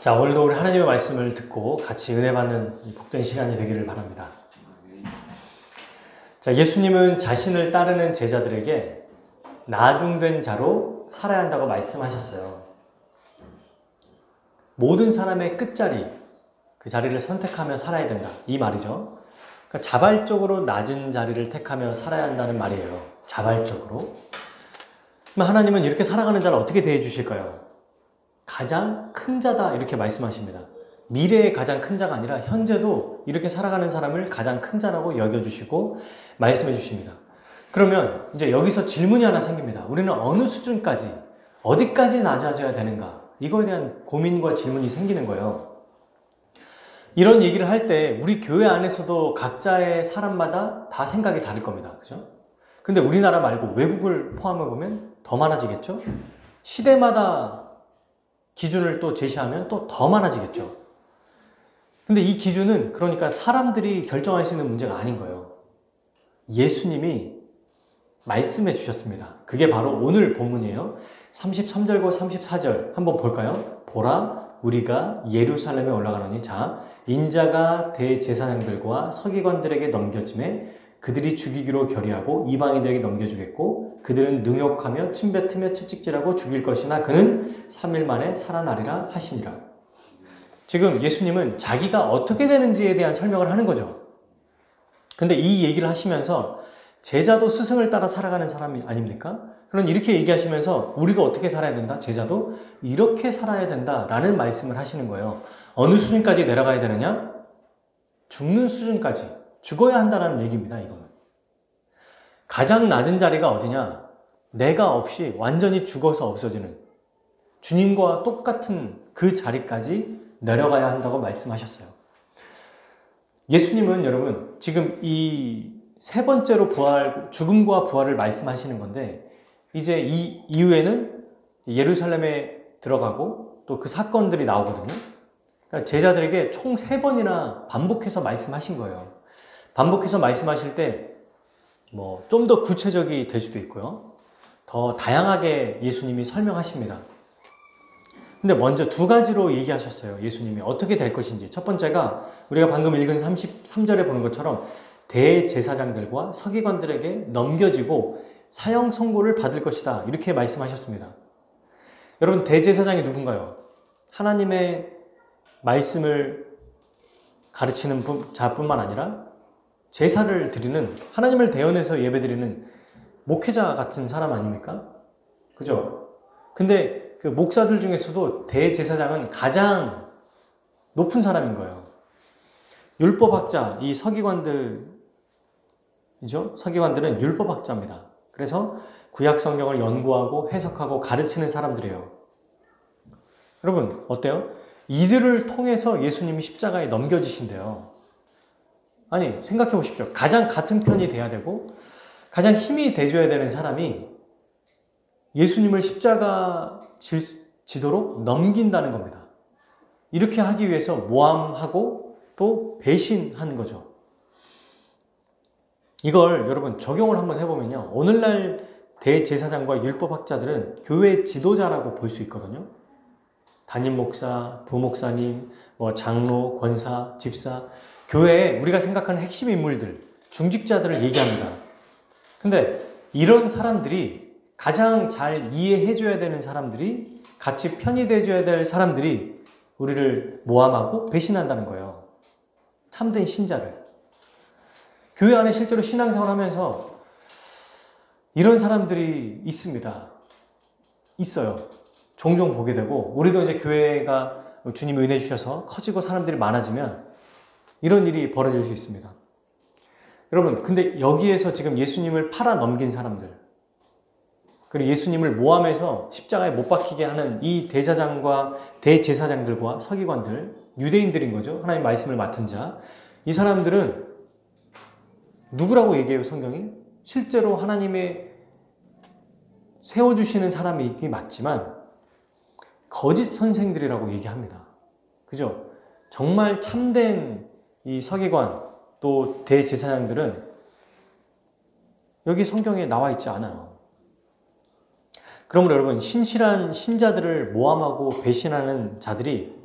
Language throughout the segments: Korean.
자, 오늘도 우리 하나님의 말씀을 듣고 같이 은혜 받는 이 복된 시간이 되기를 바랍니다. 자, 예수님은 자신을 따르는 제자들에게 나중된 자로 살아야 한다고 말씀하셨어요. 모든 사람의 끝자리, 그 자리를 선택하며 살아야 된다. 이 말이죠. 그러니까 자발적으로 낮은 자리를 택하며 살아야 한다는 말이에요. 자발적으로. 그럼 하나님은 이렇게 살아가는 자를 어떻게 대해 주실까요? 가장 큰 자다 이렇게 말씀하십니다. 미래의 가장 큰 자가 아니라 현재도 이렇게 살아가는 사람을 가장 큰 자라고 여겨주시고 말씀해 주십니다. 그러면 이제 여기서 질문이 하나 생깁니다. 우리는 어느 수준까지, 어디까지 낮아져야 되는가? 이거에 대한 고민과 질문이 생기는 거예요. 이런 얘기를 할 때 우리 교회 안에서도 각자의 사람마다 다 생각이 다를 겁니다. 그죠? 근데 우리나라 말고 외국을 포함해 보면 더 많아지겠죠? 시대마다 기준을 또 제시하면 또 더 많아지겠죠. 근데 이 기준은 그러니까 사람들이 결정할 수 있는 문제가 아닌 거예요. 예수님이 말씀해 주셨습니다. 그게 바로 오늘 본문이에요. 33절과 34절 한번 볼까요? 보라, 우리가 예루살렘에 올라가노니 자, 인자가 대제사장들과 서기관들에게 넘겨짐에 그들이 죽이기로 결의하고 이방인들에게 넘겨주겠고 그들은 능욕하며 침뱉으며 채찍질하고 죽일 것이나 그는 3일 만에 살아나리라 하시니라. 지금 예수님은 자기가 어떻게 되는지에 대한 설명을 하는 거죠. 근데 이 얘기를 하시면서 제자도 스승을 따라 살아가는 사람이 아닙니까? 그럼 이렇게 얘기하시면서 우리도 어떻게 살아야 된다? 제자도 이렇게 살아야 된다라는 말씀을 하시는 거예요. 어느 수준까지 내려가야 되느냐? 죽는 수준까지. 죽어야 한다는 얘기입니다. 이거는. 가장 낮은 자리가 어디냐? 내가 없이 완전히 죽어서 없어지는 주님과 똑같은 그 자리까지 내려가야 한다고 말씀하셨어요. 예수님은 여러분 지금 이 세 번째로 죽음과 부활을 말씀하시는 건데 이제 이 이후에는 예루살렘에 들어가고 또 그 사건들이 나오거든요. 그러니까 제자들에게 총 3번이나 반복해서 말씀하신 거예요. 반복해서 말씀하실 때 뭐 좀 더 구체적이 될 수도 있고요. 더 다양하게 예수님이 설명하십니다. 근데 먼저 2가지로 얘기하셨어요. 예수님이 어떻게 될 것인지. 첫 번째가 우리가 방금 읽은 33절에 보는 것처럼 대제사장들과 서기관들에게 넘겨지고 사형 선고를 받을 것이다. 이렇게 말씀하셨습니다. 여러분 대제사장이 누군가요? 하나님의 말씀을 가르치는 자뿐만 아니라 제사를 드리는, 하나님을 대언해서 예배드리는 목회자 같은 사람 아닙니까? 그죠? 근데 그 목사들 중에서도 대제사장은 가장 높은 사람인 거예요. 율법학자, 이 서기관들이죠? 서기관들은 율법학자입니다. 그래서 구약 성경을 연구하고 해석하고 가르치는 사람들이에요. 여러분 어때요? 이들을 통해서 예수님이 십자가에 넘겨지신대요. 아니 생각해 보십시오. 가장 같은 편이 돼야 되고 가장 힘이 돼줘야 되는 사람이 예수님을 십자가 지도록 넘긴다는 겁니다. 이렇게 하기 위해서 모함하고 또 배신하는 거죠. 이걸 여러분 적용을 한번 해보면요. 오늘날 대제사장과 율법학자들은 교회 지도자라고 볼 수 있거든요. 담임 목사, 부목사님, 장로, 권사, 집사, 교회에 우리가 생각하는 핵심 인물들, 중직자들을 얘기합니다. 근데 이런 사람들이 가장 잘 이해해줘야 되는 사람들이, 같이 편이 돼줘야 될 사람들이 우리를 모함하고 배신한다는 거예요. 참된 신자를. 교회 안에 실제로 신앙생활 하면서 이런 사람들이 있습니다. 있어요. 종종 보게 되고, 우리도 이제 교회가 주님이 은혜 주셔서 커지고 사람들이 많아지면 이런 일이 벌어질 수 있습니다. 여러분, 근데 여기에서 지금 예수님을 팔아 넘긴 사람들, 그리고 예수님을 모함해서 십자가에 못 박히게 하는 이 대제사장들과 서기관들, 유대인들인 거죠. 하나님 말씀을 맡은 자. 이 사람들은 누구라고 얘기해요, 성경이? 실제로 하나님의 세워주시는 사람이 있긴 맞지만 거짓 선생들이라고 얘기합니다. 그죠? 정말 참된 이 서기관 또 대제사장들은 여기 성경에 나와 있지 않아요. 그러므로 여러분, 신실한 신자들을 모함하고 배신하는 자들이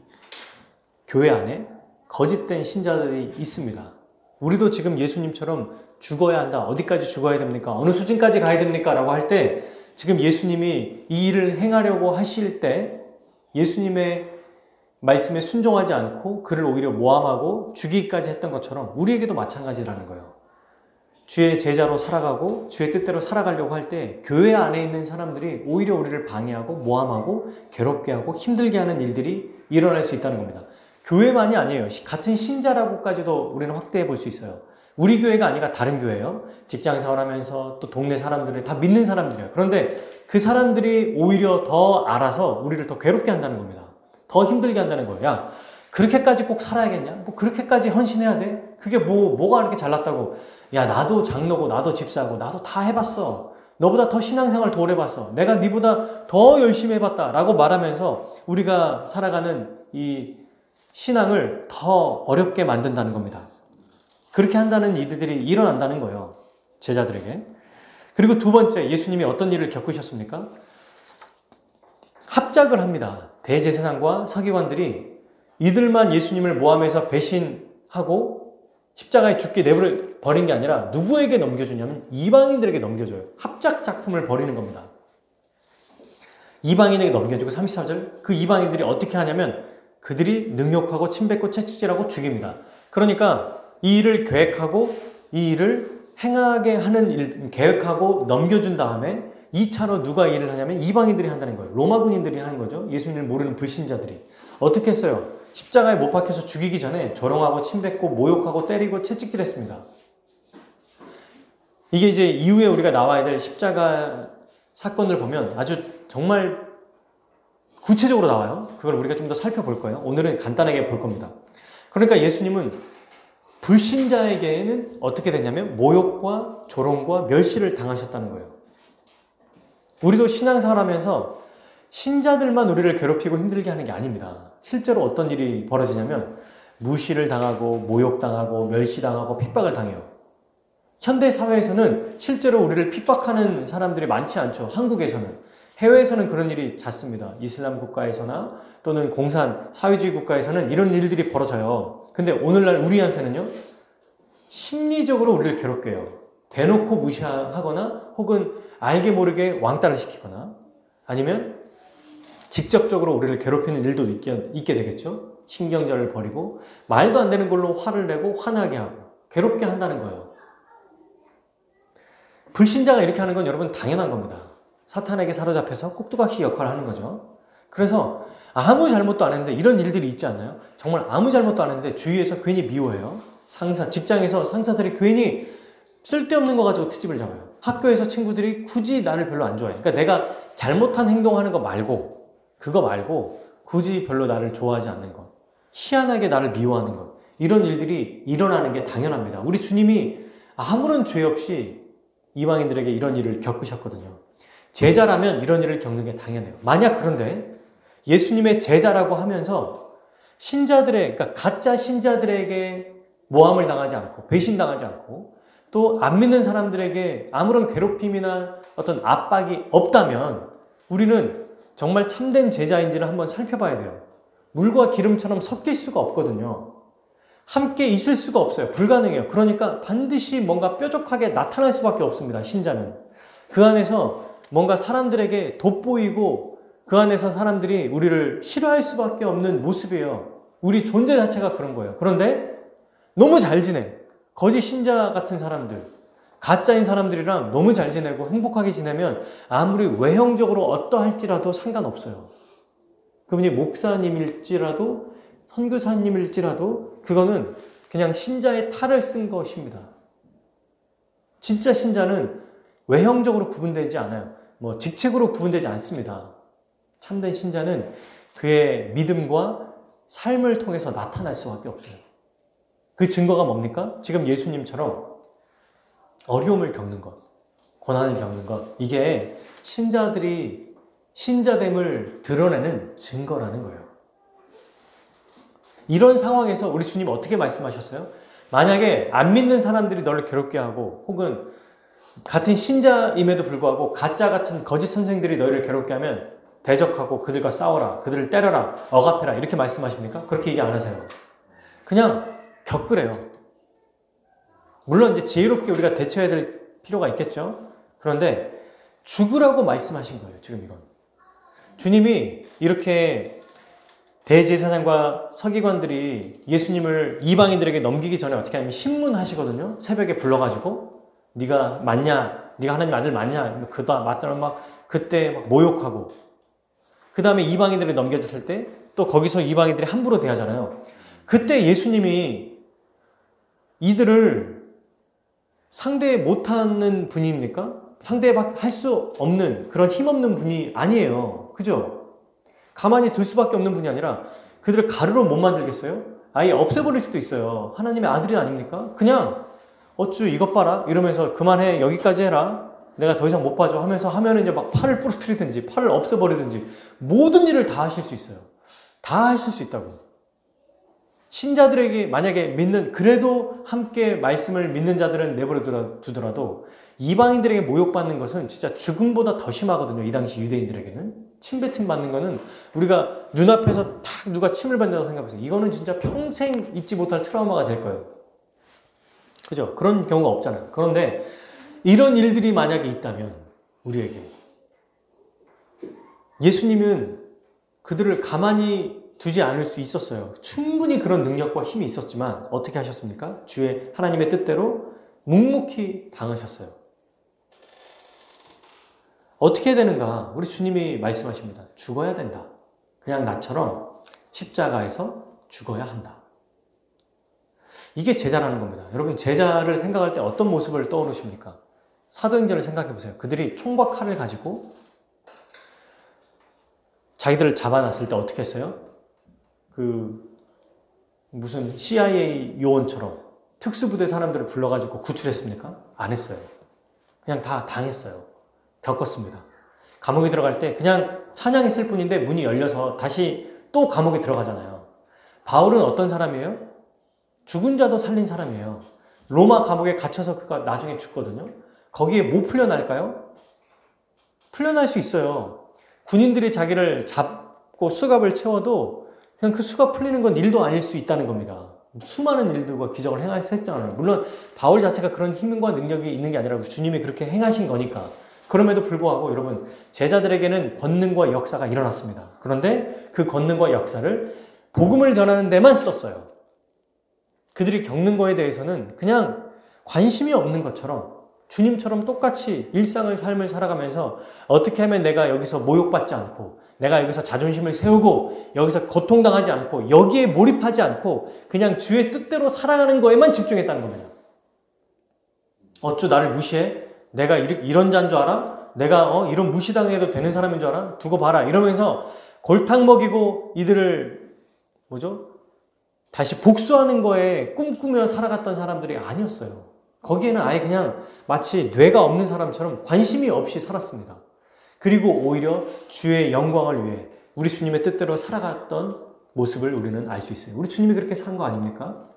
교회 안에 거짓된 신자들이 있습니다. 우리도 지금 예수님처럼 죽어야 한다. 어디까지 죽어야 됩니까? 어느 수준까지 가야 됩니까? 라고 할 때 지금 예수님이 이 일을 행하려고 하실 때 예수님의 말씀에 순종하지 않고 그를 오히려 모함하고 죽이기까지 했던 것처럼 우리에게도 마찬가지라는 거예요. 주의 제자로 살아가고 주의 뜻대로 살아가려고 할 때 교회 안에 있는 사람들이 오히려 우리를 방해하고 모함하고 괴롭게 하고 힘들게 하는 일들이 일어날 수 있다는 겁니다. 교회만이 아니에요. 같은 신자라고까지도 우리는 확대해 볼 수 있어요. 우리 교회가 아니라 다른 교회예요. 직장 생활하면서 또 동네 사람들을 다 믿는 사람들이에요. 그런데 그 사람들이 오히려 더 알아서 우리를 더 괴롭게 한다는 겁니다. 더 힘들게 한다는 거예요. 야, 그렇게까지 꼭 살아야겠냐? 뭐 그렇게까지 헌신해야 돼? 그게 뭐가 그렇게 잘났다고? 야, 나도 장로고 나도 집사고 나도 다 해봤어. 너보다 더 신앙생활 더 오래 봤어. 내가 네보다 더 열심히 해봤다 라고 말하면서 우리가 살아가는 이 신앙을 더 어렵게 만든다는 겁니다. 그렇게 한다는 일들이 일어난다는 거예요. 제자들에게. 그리고 두 번째, 예수님이 어떤 일을 겪으셨습니까? 합작을 합니다. 대제사장과 서기관들이 이들만 예수님을 모함해서 배신하고 십자가에 죽게 내버린 게 아니라 누구에게 넘겨주냐면 이방인들에게 넘겨줘요. 합작 작품을 벌이는 겁니다. 이방인에게 넘겨주고 33절 그 이방인들이 어떻게 하냐면 그들이 능욕하고 침뱉고 채찍질하고 죽입니다. 그러니까 이 일을 계획하고 이 일을 행하게 하는 일, 계획하고 넘겨준 다음에 2차로 누가 일을 하냐면 이방인들이 한다는 거예요. 로마 군인들이 하는 거죠. 예수님을 모르는 불신자들이. 어떻게 했어요? 십자가에 못 박혀서 죽이기 전에 조롱하고 침뱉고 모욕하고 때리고 채찍질했습니다. 이게 이제 이후에 우리가 나와야 될 십자가 사건을 보면 아주 정말 구체적으로 나와요. 그걸 우리가 좀 더 살펴볼 거예요. 오늘은 간단하게 볼 겁니다. 그러니까 예수님은 불신자에게는 어떻게 됐냐면 모욕과 조롱과 멸시를 당하셨다는 거예요. 우리도 신앙생활 하면서 신자들만 우리를 괴롭히고 힘들게 하는 게 아닙니다. 실제로 어떤 일이 벌어지냐면 무시를 당하고 모욕당하고 멸시당하고 핍박을 당해요. 현대 사회에서는 실제로 우리를 핍박하는 사람들이 많지 않죠. 한국에서는. 해외에서는 그런 일이 잦습니다. 이슬람 국가에서나 또는 공산, 사회주의 국가에서는 이런 일들이 벌어져요. 근데 오늘날 우리한테는요. 심리적으로 우리를 괴롭게 해요. 대놓고 무시하거나 혹은 알게 모르게 왕따를 시키거나 아니면 직접적으로 우리를 괴롭히는 일도 있게 되겠죠. 신경전을 벌이고 말도 안 되는 걸로 화를 내고 화나게 하고 괴롭게 한다는 거예요. 불신자가 이렇게 하는 건 여러분 당연한 겁니다. 사탄에게 사로잡혀서 꼭두각시 역할을 하는 거죠. 그래서 아무 잘못도 안 했는데 이런 일들이 있지 않나요? 정말 아무 잘못도 안 했는데 주위에서 괜히 미워해요. 직장에서 상사들이 괜히 쓸데없는 거 가지고 트집을 잡아요. 학교에서 친구들이 굳이 나를 별로 안 좋아해. 그러니까 내가 잘못한 행동하는 거 말고 그거 말고 굳이 별로 나를 좋아하지 않는 것. 희한하게 나를 미워하는 것. 이런 일들이 일어나는 게 당연합니다. 우리 주님이 아무런 죄 없이 이방인들에게 이런 일을 겪으셨거든요. 제자라면 이런 일을 겪는 게 당연해요. 만약 그런데 예수님의 제자라고 하면서 신자들의, 그러니까 가짜 신자들에게 모함을 당하지 않고 배신당하지 않고 또 안 믿는 사람들에게 아무런 괴롭힘이나 어떤 압박이 없다면 우리는 정말 참된 제자인지를 한번 살펴봐야 돼요. 물과 기름처럼 섞일 수가 없거든요. 함께 있을 수가 없어요. 불가능해요. 그러니까 반드시 뭔가 뾰족하게 나타날 수밖에 없습니다. 신자는. 그 안에서 뭔가 사람들에게 돋보이고 그 안에서 사람들이 우리를 싫어할 수밖에 없는 모습이에요. 우리 존재 자체가 그런 거예요. 그런데 너무 잘 지내. 거짓 신자 같은 사람들, 가짜인 사람들이랑 너무 잘 지내고 행복하게 지내면 아무리 외형적으로 어떠할지라도 상관없어요. 그분이 목사님일지라도 선교사님일지라도 그거는 그냥 신자의 탈을 쓴 것입니다. 진짜 신자는 외형적으로 구분되지 않아요. 뭐 직책으로 구분되지 않습니다. 참된 신자는 그의 믿음과 삶을 통해서 나타날 수밖에 없어요. 그 증거가 뭡니까? 지금 예수님처럼 어려움을 겪는 것, 고난을 겪는 것, 이게 신자들이 신자됨을 드러내는 증거라는 거예요. 이런 상황에서 우리 주님 어떻게 말씀하셨어요? 만약에 안 믿는 사람들이 너를 괴롭게 하고 혹은 같은 신자임에도 불구하고 가짜 같은 거짓 선생들이 너희를 괴롭게 하면 대적하고 그들과 싸워라, 그들을 때려라, 억압해라 이렇게 말씀하십니까? 그렇게 얘기 안 하세요. 그냥 겪으래요. 물론 이제 지혜롭게 우리가 대처해야 될 필요가 있겠죠. 그런데 죽으라고 말씀하신 거예요. 지금 이건. 주님이 이렇게 대제사장과 서기관들이 예수님을 이방인들에게 넘기기 전에 어떻게 하냐면 신문하시거든요. 새벽에 불러가지고 네가 맞냐? 네가 하나님 아들 맞냐? 그다 맞다면 막 그때 막 모욕하고 그 다음에 이방인들이 넘겨졌을 때 또 거기서 이방인들이 함부로 대하잖아요. 그때 예수님이 이들을 상대 못하는 분입니까? 상대할 수 없는 그런 힘없는 분이 아니에요. 그죠? 가만히 둘 수밖에 없는 분이 아니라 그들을 가루로 못 만들겠어요? 아예 없애버릴 수도 있어요. 하나님의 아들이 아닙니까? 그냥 어쭈 이것 봐라 이러면서 그만해 여기까지 해라 내가 더 이상 못 봐줘 하면서 하면 이제 막 팔을 부러뜨리든지 팔을 없애버리든지 모든 일을 다 하실 수 있어요. 다 하실 수 있다고. 신자들에게 만약에 믿는 그래도 함께 말씀을 믿는 자들은 내버려 두더라도 이방인들에게 모욕받는 것은 진짜 죽음보다 더 심하거든요. 이 당시 유대인들에게는 침뱉음 받는 거는 우리가 눈앞에서 탁 누가 침을 뱉는다고 생각해보세요. 이거는 진짜 평생 잊지 못할 트라우마가 될 거예요. 그죠? 그런 경우가 없잖아요. 그런데 이런 일들이 만약에 있다면 우리에게 예수님은 그들을 가만히 두지 않을 수 있었어요. 충분히 그런 능력과 힘이 있었지만 어떻게 하셨습니까? 주의 하나님의 뜻대로 묵묵히 당하셨어요. 어떻게 해야 되는가? 우리 주님이 말씀하십니다. 죽어야 된다. 그냥 나처럼 십자가에서 죽어야 한다. 이게 제자라는 겁니다. 여러분 제자를 생각할 때 어떤 모습을 떠오르십니까? 사도행전을 생각해 보세요. 그들이 총과 칼을 가지고 자기들을 잡아놨을 때 어떻게 했어요? 무슨 CIA 요원처럼 특수부대 사람들을 불러가지고 구출했습니까? 안 했어요. 그냥 다 당했어요. 겪었습니다. 감옥에 들어갈 때 그냥 찬양했을 뿐인데 문이 열려서 다시 또 감옥에 들어가잖아요. 바울은 어떤 사람이에요? 죽은 자도 살린 사람이에요. 로마 감옥에 갇혀서 그가 나중에 죽거든요. 거기에 뭐 풀려날까요? 풀려날 수 있어요. 군인들이 자기를 잡고 수갑을 채워도 그냥 그 수갑 풀리는 건 일도 아닐 수 있다는 겁니다. 수많은 일들과 기적을 행하셨잖아요. 물론 바울 자체가 그런 힘과 능력이 있는 게 아니라 주님이 그렇게 행하신 거니까. 그럼에도 불구하고 여러분 제자들에게는 권능과 역사가 일어났습니다. 그런데 그 권능과 역사를 복음을 전하는 데만 썼어요. 그들이 겪는 거에 대해서는 그냥 관심이 없는 것처럼 주님처럼 똑같이 일상의 삶을 살아가면서 어떻게 하면 내가 여기서 모욕받지 않고 내가 여기서 자존심을 세우고 여기서 고통당하지 않고 여기에 몰입하지 않고 그냥 주의 뜻대로 살아가는 거에만 집중했다는 겁니다. 어쭈 나를 무시해? 내가 이런 자인 줄 알아? 내가 이런 무시당해도 되는 사람인 줄 알아? 두고 봐라 이러면서 골탕 먹이고 이들을 다시 복수하는 거에 꿈꾸며 살아갔던 사람들이 아니었어요. 거기에는 아예 그냥 마치 뇌가 없는 사람처럼 관심이 없이 살았습니다. 그리고 오히려 주의 영광을 위해 우리 주님의 뜻대로 살아갔던 모습을 우리는 알 수 있어요. 우리 주님이 그렇게 산 거 아닙니까?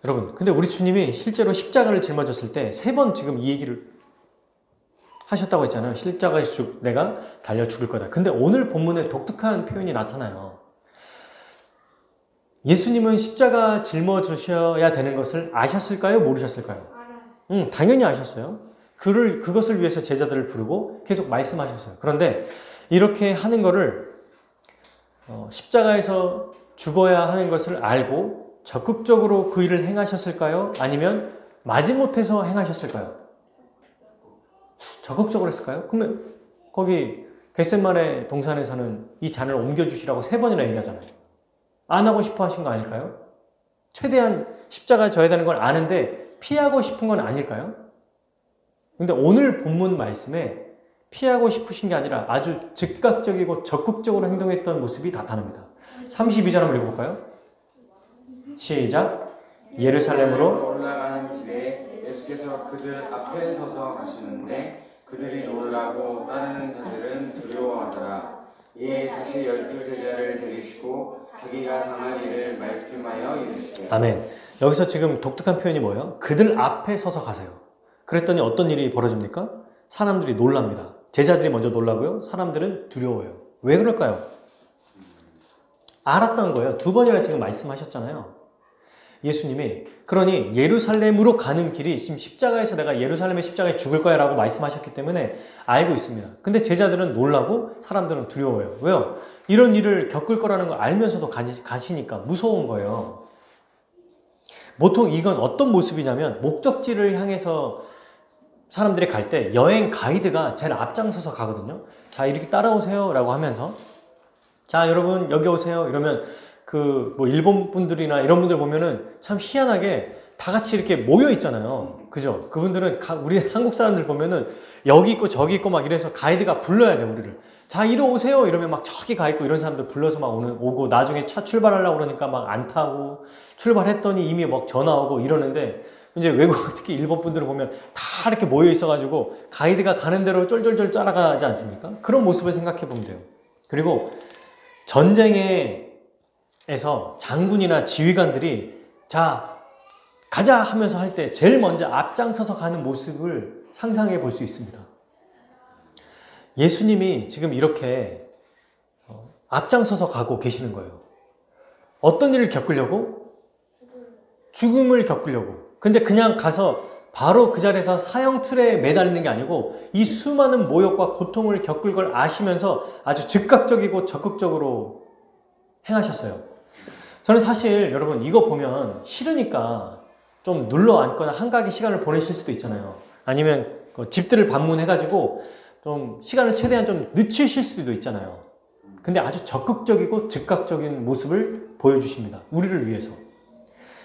여러분, 근데 우리 주님이 실제로 십자가를 짊어졌을 때 3번 지금 이 얘기를 하셨다고 했잖아요. 십자가에서 내가 달려 죽을 거다. 근데 오늘 본문에 독특한 표현이 나타나요. 예수님은 십자가 짊어지셔야 되는 것을 아셨을까요? 모르셨을까요? 당연히 아셨어요. 그것을 위해서 제자들을 부르고 계속 말씀하셨어요. 그런데 이렇게 하는 거를 십자가에서 죽어야 하는 것을 알고 적극적으로 그 일을 행하셨을까요? 아니면 마지못해서 행하셨을까요? 적극적으로 했을까요? 그러면 거기 겟세마네 동산에서는 이 잔을 옮겨주시라고 3번이나 얘기하잖아요. 안 하고 싶어 하신 거 아닐까요? 최대한 십자가에 져야 되는 걸 아는데 피하고 싶은 건 아닐까요? 근데 오늘 본문 말씀에 피하고 싶으신 게 아니라 아주 즉각적이고 적극적으로 행동했던 모습이 나타납니다. 32절 한번 읽어볼까요? 시작. 예루살렘으로 올라가는 길에 예수께서 그들 앞에 서서 가시는데 그들이 놀라고 따르는 자들은 두려워하더라. 이에 다시 12제자를 데리시고 자기가 당할 일을 말씀하여 이르시되. 아멘. 여기서 지금 독특한 표현이 뭐예요? 그들 앞에 서서 가세요. 그랬더니 어떤 일이 벌어집니까? 사람들이 놀랍니다. 제자들이 먼저 놀라고요. 사람들은 두려워요. 왜 그럴까요? 알았던 거예요. 2번이나 지금 말씀하셨잖아요. 예수님이 그러니 예루살렘으로 가는 길이 지금 십자가에서 내가 예루살렘의 십자가에 죽을 거야 라고 말씀하셨기 때문에 알고 있습니다. 근데 제자들은 놀라고 사람들은 두려워요. 왜요? 이런 일을 겪을 거라는 걸 알면서도 가시니까 무서운 거예요. 보통 이건 어떤 모습이냐면 목적지를 향해서 사람들이 갈 때 여행 가이드가 제일 앞장서서 가거든요. 자, 이렇게 따라오세요 라고 하면서 자, 여러분 여기 오세요 이러면 뭐 일본 분들이나 이런 분들 보면은 참 희한하게 다 같이 이렇게 모여 있잖아요. 그죠? 그분들은 우리 한국 사람들 보면은 여기 있고 저기 있고 막 이래서 가이드가 불러야 돼, 우리를. 자, 이리 오세요 이러면 막 저기 가 있고 이런 사람들 불러서 막 오고 나중에 차 출발하려고 그러니까 막 안 타고 출발했더니 이미 막 전화 오고 이러는데 이제 외국 특히 일본 분들을 보면 다 이렇게 모여 있어가지고 가이드가 가는 대로 쫄쫄쫄 따라가지 않습니까? 그런 모습을 생각해 보면 돼요. 그리고 전쟁에서 장군이나 지휘관들이 자 가자 하면서 할 때 제일 먼저 앞장서서 가는 모습을 상상해 볼 수 있습니다. 예수님이 지금 이렇게 앞장서서 가고 계시는 거예요. 어떤 일을 겪으려고? 죽음을 겪으려고. 근데 그냥 가서 바로 그 자리에서 사형틀에 매달리는 게 아니고 이 수많은 모욕과 고통을 겪을 걸 아시면서 아주 즉각적이고 적극적으로 행하셨어요. 저는 사실 여러분 이거 보면 싫으니까 좀 눌러 앉거나 한가하게 시간을 보내실 수도 있잖아요. 아니면 집들을 방문해가지고 좀 시간을 최대한 좀 늦추실 수도 있잖아요. 근데 아주 적극적이고 즉각적인 모습을 보여주십니다. 우리를 위해서.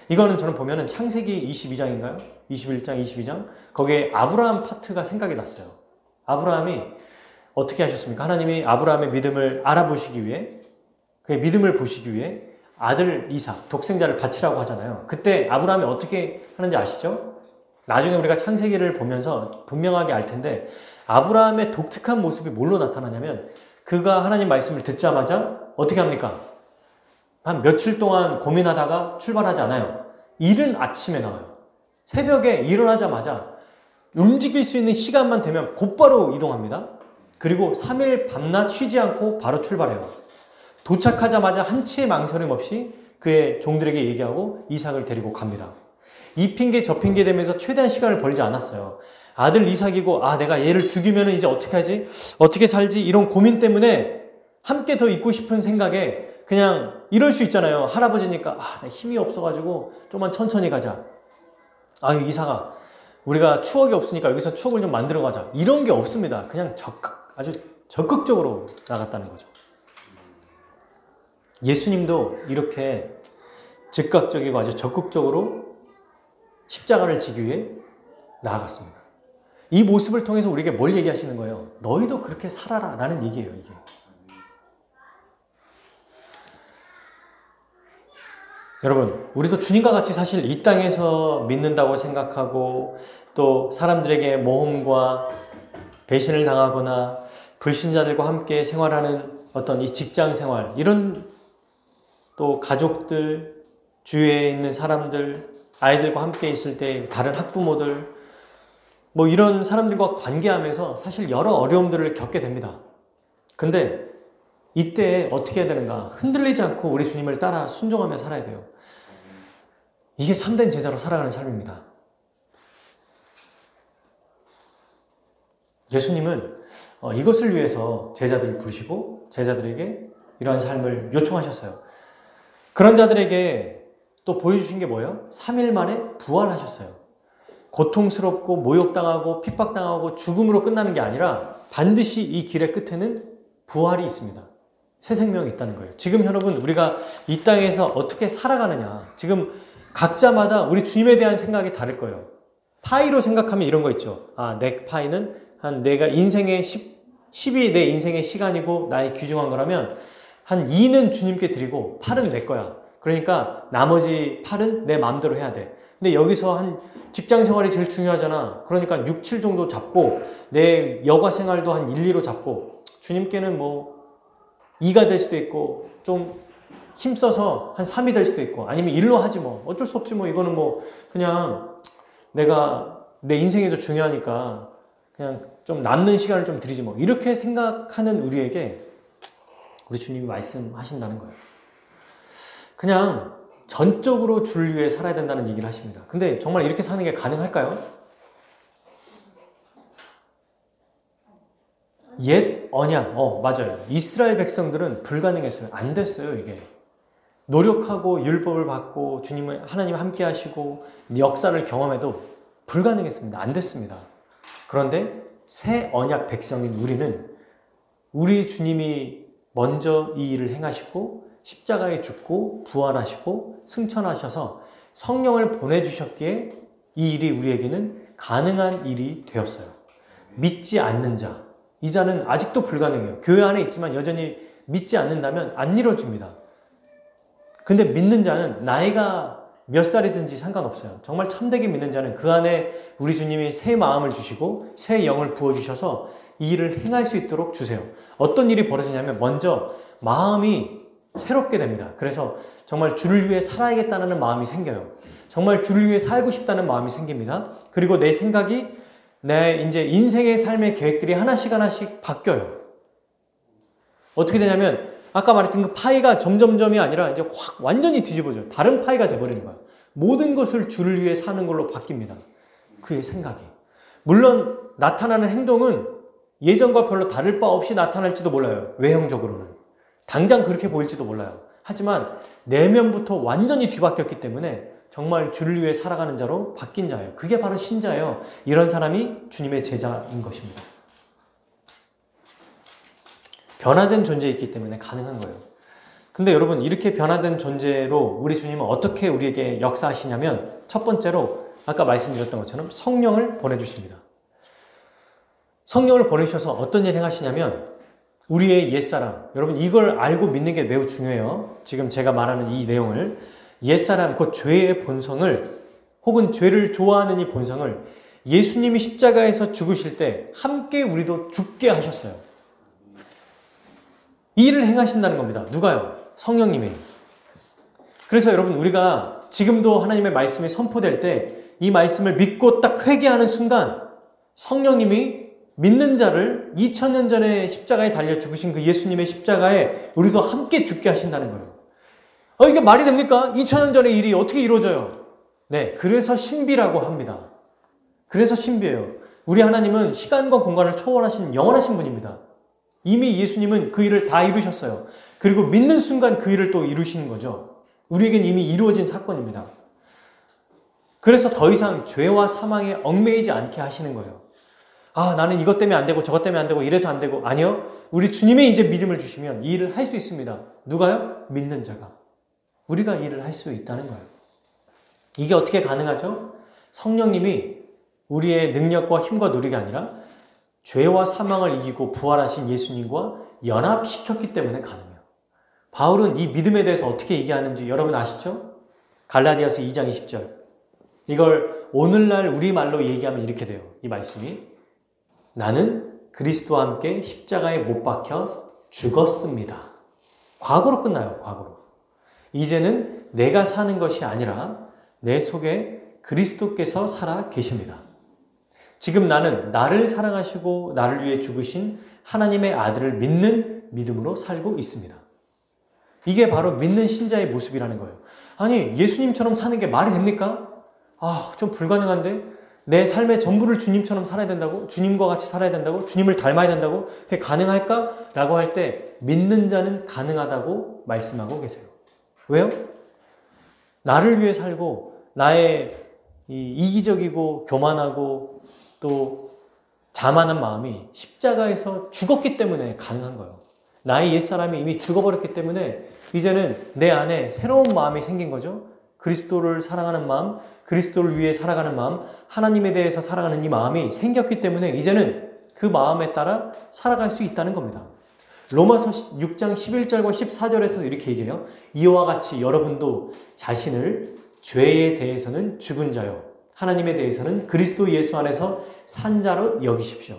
이거는 저는 보면은 창세기 22장인가요? 21장, 22장? 거기에 아브라함 파트가 생각이 났어요. 아브라함이 어떻게 하셨습니까? 하나님이 아브라함의 믿음을 알아보시기 위해, 그의 믿음을 보시기 위해 아들 이삭, 독생자를 바치라고 하잖아요. 그때 아브라함이 어떻게 하는지 아시죠? 나중에 우리가 창세기를 보면서 분명하게 알 텐데 아브라함의 독특한 모습이 뭘로 나타나냐면 그가 하나님 말씀을 듣자마자 어떻게 합니까? 한 며칠 동안 고민하다가 출발하지 않아요. 이른 아침에 나와요. 새벽에 일어나자마자 움직일 수 있는 시간만 되면 곧바로 이동합니다. 그리고 3일 밤낮 쉬지 않고 바로 출발해요. 도착하자마자 한치의 망설임 없이 그의 종들에게 얘기하고 이삭을 데리고 갑니다. 이 핑계 저 핑계 대면서 최대한 시간을 벌지 않았어요. 아들 이삭이고 내가 얘를 죽이면 이제 어떻게 하지? 어떻게 살지? 이런 고민 때문에 함께 더 있고 싶은 생각에 그냥 이럴 수 있잖아요. 할아버지니까 나 힘이 없어가지고 좀만 천천히 가자. 아유 이삭아 우리가 추억이 없으니까 여기서 추억을 좀 만들어 가자. 이런 게 없습니다. 그냥 아주 적극적으로 나갔다는 거죠. 예수님도 이렇게 즉각적이고 아주 적극적으로 십자가를 지기 위해 나아갔습니다. 이 모습을 통해서 우리에게 뭘 얘기하시는 거예요? 너희도 그렇게 살아라 라는 얘기예요. 이게. 여러분 우리도 주님과 같이 사실 이 땅에서 믿는다고 생각하고 또 사람들에게 모험과 배신을 당하거나 불신자들과 함께 생활하는 어떤 이 직장 생활 이런 또 가족들 주위에 있는 사람들 아이들과 함께 있을 때 다른 학부모들 뭐 이런 사람들과 관계하면서 사실 여러 어려움들을 겪게 됩니다. 근데 이때 어떻게 해야 되는가? 흔들리지 않고 우리 주님을 따라 순종하며 살아야 돼요. 이게 참된 제자로 살아가는 삶입니다. 예수님은 이것을 위해서 제자들을 부르시고 제자들에게 이러한 삶을 요청하셨어요. 그런 자들에게 또 보여주신 게 뭐예요? 3일 만에 부활하셨어요. 고통스럽고 모욕당하고 핍박당하고 죽음으로 끝나는 게 아니라 반드시 이 길의 끝에는 부활이 있습니다. 새 생명이 있다는 거예요. 지금 여러분 우리가 이 땅에서 어떻게 살아가느냐 지금 각자마다 우리 주님에 대한 생각이 다를 거예요. 파이로 생각하면 이런 거 있죠. 내 파이는 한 내가 인생의 10이 내 인생의 시간이고 나의 귀중한 거라면 한 2는 주님께 드리고 8은 내 거야. 그러니까 나머지 8은 내 마음대로 해야 돼. 근데 여기서 한 직장 생활이 제일 중요하잖아. 그러니까 6, 7 정도 잡고 내 여가 생활도 한 1, 2로 잡고 주님께는 뭐 2가 될 수도 있고 좀 힘써서 한 3이 될 수도 있고 아니면 1로 하지 뭐 어쩔 수 없지 뭐 이거는 뭐 그냥 내가 내 인생이 더 중요하니까 그냥 좀 남는 시간을 좀 드리지 뭐 이렇게 생각하는 우리에게 우리 주님이 말씀하신다는 거예요. 그냥 전적으로 주를 위해 살아야 된다는 얘기를 하십니다. 근데 정말 이렇게 사는 게 가능할까요? 옛 언약, 맞아요. 이스라엘 백성들은 불가능했어요. 안 됐어요, 이게. 노력하고 율법을 받고 하나님 함께 하시고 역사를 경험해도 불가능했습니다. 안 됐습니다. 그런데 새 언약 백성인 우리는 우리 주님이 먼저 이 일을 행하시고 십자가에 죽고 부활하시고 승천하셔서 성령을 보내주셨기에 이 일이 우리에게는 가능한 일이 되었어요. 믿지 않는 자, 이 자는 아직도 불가능해요. 교회 안에 있지만 여전히 믿지 않는다면 안 이루어집니다. 근데 믿는 자는 나이가 몇 살이든지 상관없어요. 정말 참되게 믿는 자는 그 안에 우리 주님이 새 마음을 주시고 새 영을 부어주셔서 이 일을 행할 수 있도록 주세요. 어떤 일이 벌어지냐면 먼저 마음이 새롭게 됩니다. 그래서 정말 주를 위해 살아야겠다는 마음이 생겨요. 정말 주를 위해 살고 싶다는 마음이 생깁니다. 그리고 내 생각이 내 이제 인생의 삶의 계획들이 하나씩 바뀌어요. 어떻게 되냐면 아까 말했던 그 파이가 점점점이 아니라 이제 확 완전히 뒤집어져요. 다른 파이가 돼버리는 거예요. 모든 것을 주를 위해 사는 걸로 바뀝니다. 그의 생각이. 물론 나타나는 행동은 예전과 별로 다를 바 없이 나타날지도 몰라요. 외형적으로는. 당장 그렇게 보일지도 몰라요. 하지만 내면부터 완전히 뒤바뀌었기 때문에 정말 주를 위해 살아가는 자로 바뀐 자예요. 그게 바로 신자예요. 이런 사람이 주님의 제자인 것입니다. 변화된 존재이기 때문에 가능한 거예요. 근데 여러분 이렇게 변화된 존재로 우리 주님은 어떻게 우리에게 역사하시냐면 첫 번째로 아까 말씀드렸던 것처럼 성령을 보내주십니다. 성령을 보내주셔서 어떤 일을 행하시냐면 우리의 옛사람, 여러분 이걸 알고 믿는 게 매우 중요해요. 지금 제가 말하는 이 내용을 옛사람, 그 죄의 본성을 혹은 죄를 좋아하는 이 본성을 예수님이 십자가에서 죽으실 때 함께 우리도 죽게 하셨어요. 이 일을 행하신다는 겁니다. 누가요? 성령님이. 그래서 여러분 우리가 지금도 하나님의 말씀이 선포될 때 이 말씀을 믿고 딱 회개하는 순간 성령님이 믿는 자를 2000년 전에 십자가에 달려 죽으신 그 예수님의 십자가에 우리도 함께 죽게 하신다는 거예요. 이게 말이 됩니까? 2000년 전의 일이 어떻게 이루어져요? 네, 그래서 신비라고 합니다. 그래서 신비예요. 우리 하나님은 시간과 공간을 초월하신 영원하신 분입니다. 이미 예수님은 그 일을 다 이루셨어요. 그리고 믿는 순간 그 일을 또 이루시는 거죠. 우리에겐 이미 이루어진 사건입니다. 그래서 더 이상 죄와 사망에 얽매이지 않게 하시는 거예요. 나는 이것 때문에 안 되고 저것 때문에 안 되고 이래서 안 되고. 아니요. 우리 주님이 이제 믿음을 주시면 이 일을 할 수 있습니다. 누가요? 믿는 자가. 우리가 이 일을 할 수 있다는 거예요. 이게 어떻게 가능하죠? 성령님이 우리의 능력과 힘과 노력이 아니라 죄와 사망을 이기고 부활하신 예수님과 연합시켰기 때문에 가능해요. 바울은 이 믿음에 대해서 어떻게 얘기하는지 여러분 아시죠? 갈라디아서 2장 20절. 이걸 오늘날 우리말로 얘기하면 이렇게 돼요. 이 말씀이. 나는 그리스도와 함께 십자가에 못 박혀 죽었습니다. 과거로 끝나요. 과거로. 이제는 내가 사는 것이 아니라 내 속에 그리스도께서 살아 계십니다. 지금 나는 나를 사랑하시고 나를 위해 죽으신 하나님의 아들을 믿는 믿음으로 살고 있습니다. 이게 바로 믿는 신자의 모습이라는 거예요. 아니, 예수님처럼 사는 게 말이 됩니까? 좀 불가능한데? 내 삶의 전부를 주님처럼 살아야 된다고? 주님과 같이 살아야 된다고? 주님을 닮아야 된다고? 그게 가능할까? 라고 할 때 믿는 자는 가능하다고 말씀하고 계세요. 왜요? 나를 위해 살고 나의 이기적이고 교만하고 또 자만한 마음이 십자가에서 죽었기 때문에 가능한 거예요. 나의 옛사람이 이미 죽어버렸기 때문에 이제는 내 안에 새로운 마음이 생긴 거죠. 그리스도를 사랑하는 마음, 그리스도를 위해 살아가는 마음, 하나님에 대해서 살아가는 이 마음이 생겼기 때문에 이제는 그 마음에 따라 살아갈 수 있다는 겁니다. 로마서 6장 11절과 14절에서 이렇게 얘기해요. 이와 같이 여러분도 자신을 죄에 대해서는 죽은 자요, 하나님에 대해서는 그리스도 예수 안에서 산 자로 여기십시오.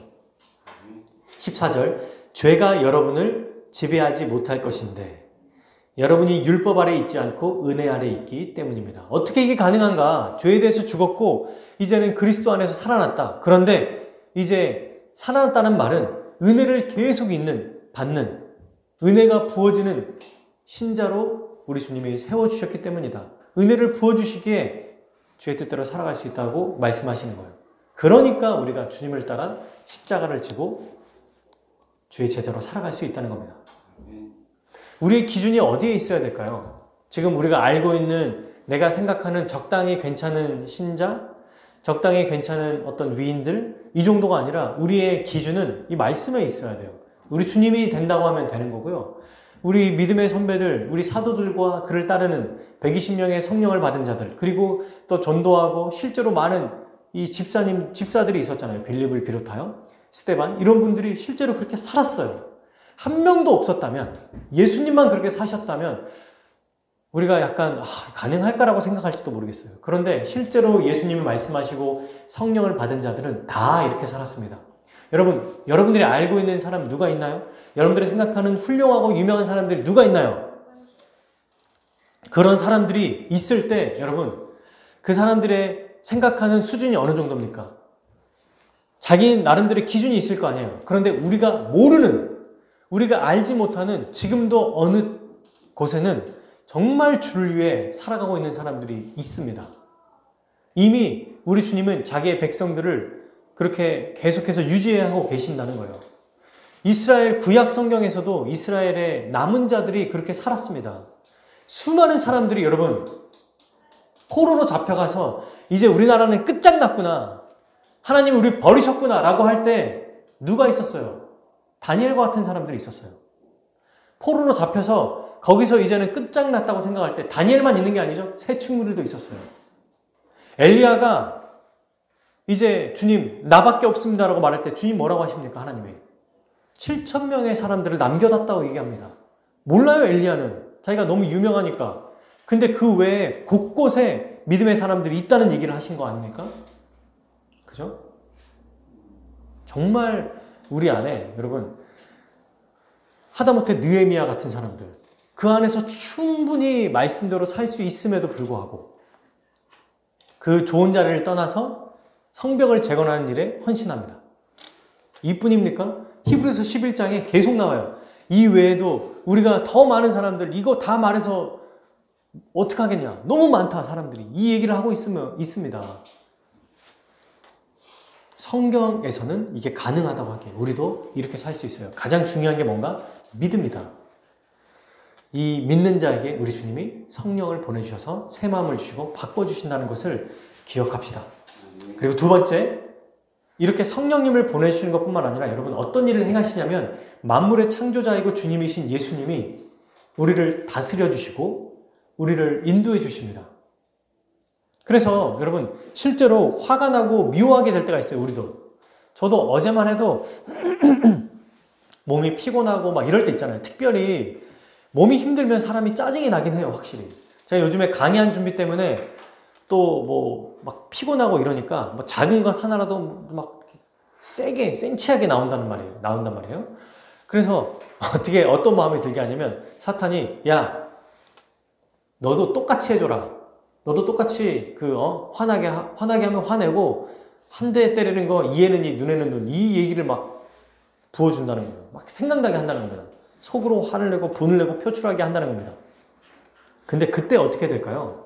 14절, 죄가 여러분을 지배하지 못할 것인데 여러분이 율법 아래 있지 않고 은혜 아래 있기 때문입니다. 어떻게 이게 가능한가? 죄에 대해서 죽었고 이제는 그리스도 안에서 살아났다. 그런데 이제 살아났다는 말은 은혜를 계속 받는, 은혜가 부어지는 신자로 우리 주님이 세워주셨기 때문이다. 은혜를 부어주시기에 주의 뜻대로 살아갈 수 있다고 말씀하시는 거예요. 그러니까 우리가 주님을 따라 십자가를 지고 주의 제자로 살아갈 수 있다는 겁니다. 우리의 기준이 어디에 있어야 될까요? 지금 우리가 알고 있는, 내가 생각하는 적당히 괜찮은 신자, 적당히 괜찮은 어떤 위인들, 이 정도가 아니라 우리의 기준은 이 말씀에 있어야 돼요. 우리 주님이 된다고 하면 되는 거고요. 우리 믿음의 선배들, 우리 사도들과 그를 따르는 120명의 성령을 받은 자들, 그리고 또 전도하고 실제로 많은 이 집사들이 있었잖아요. 빌립을 비롯하여 스데반, 이런 분들이 실제로 그렇게 살았어요. 한 명도 없었다면, 예수님만 그렇게 사셨다면 우리가 약간 가능할까라고 생각할지도 모르겠어요. 그런데 실제로 예수님이 말씀하시고 성령을 받은 자들은 다 이렇게 살았습니다. 여러분, 여러분들이 알고 있는 사람 누가 있나요? 여러분들이 생각하는 훌륭하고 유명한 사람들이 누가 있나요? 그런 사람들이 있을 때 여러분, 그 사람들의 생각하는 수준이 어느 정도입니까? 자기 나름대로의 기준이 있을 거 아니에요. 그런데 우리가 모르는, 우리가 알지 못하는, 지금도 어느 곳에는 정말 주를 위해 살아가고 있는 사람들이 있습니다. 이미 우리 주님은 자기의 백성들을 그렇게 계속해서 유지하고 계신다는 거예요. 이스라엘 구약 성경에서도 이스라엘의 남은 자들이 그렇게 살았습니다. 수많은 사람들이 여러분 포로로 잡혀가서 이제 우리나라는 끝장났구나, 하나님이 우리 버리셨구나 라고 할 때 누가 있었어요? 다니엘과 같은 사람들이 있었어요. 포로로 잡혀서 거기서 이제는 끝장났다고 생각할 때 다니엘만 있는 게 아니죠. 새 친구들도 있었어요. 엘리야가 이제 주님 나밖에 없습니다라고 말할 때 주님 뭐라고 하십니까? 하나님이 7,000명의 사람들을 남겨뒀다고 얘기합니다. 몰라요, 엘리야는. 자기가 너무 유명하니까. 근데 그 외에 곳곳에 믿음의 사람들이 있다는 얘기를 하신 거 아닙니까? 그죠? 정말 우리 안에 여러분 하다못해 느헤미야 같은 사람들, 그 안에서 충분히 말씀대로 살 수 있음에도 불구하고 그 좋은 자리를 떠나서 성벽을 재건하는 일에 헌신합니다. 이뿐입니까? 히브리서 11장에 계속 나와요. 이 외에도 우리가 더 많은 사람들, 이거 다 말해서 어떡하겠냐, 너무 많다 사람들이, 이 얘기를 하고 있습니다. 성경에서는 이게 가능하다고 하기에 우리도 이렇게 살 수 있어요. 가장 중요한 게 뭔가? 믿음이다. 이 믿는 자에게 우리 주님이 성령을 보내주셔서 새 마음을 주시고 바꿔주신다는 것을 기억합시다. 그리고 두 번째, 이렇게 성령님을 보내주시는 것뿐만 아니라 여러분 어떤 일을 행하시냐면 만물의 창조자이고 주님이신 예수님이 우리를 다스려 주시고 우리를 인도해 주십니다. 그래서 여러분 실제로 화가 나고 미워하게 될 때가 있어요. 우리도. 저도 어제만 해도 몸이 피곤하고 막 이럴 때 있잖아요. 특별히 몸이 힘들면 사람이 짜증이 나긴 해요. 확실히. 제가 요즘에 강의한 준비 때문에 또 뭐 막 피곤하고 이러니까 뭐 작은 것 하나라도 막 세게 센치하게 나온단 말이에요. 그래서 어떻게 어떤 마음이 들게 하냐면 사탄이 야 너도 똑같이 해줘라. 너도 똑같이 화나게 하면 화내고 한 대 때리는 거 이에는 이 눈에는 눈, 이 얘기를 막 부어준다는 거예요. 막 생각나게 한다는 겁니다. 속으로 화를 내고 분을 내고 표출하게 한다는 겁니다. 근데 그때 어떻게 될까요?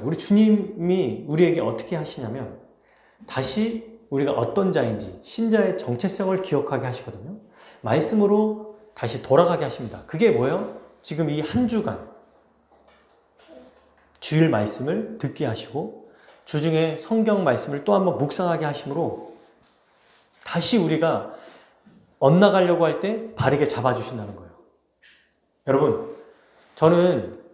우리 주님이 우리에게 어떻게 하시냐면 다시 우리가 어떤 자인지 신자의 정체성을 기억하게 하시거든요. 말씀으로 다시 돌아가게 하십니다. 그게 뭐예요? 지금 이 한 주간 주일 말씀을 듣게 하시고 주중에 성경 말씀을 또 한번 묵상하게 하심으로 다시 우리가 엇나가려고 할 때 바르게 잡아주신다는 거예요. 여러분, 저는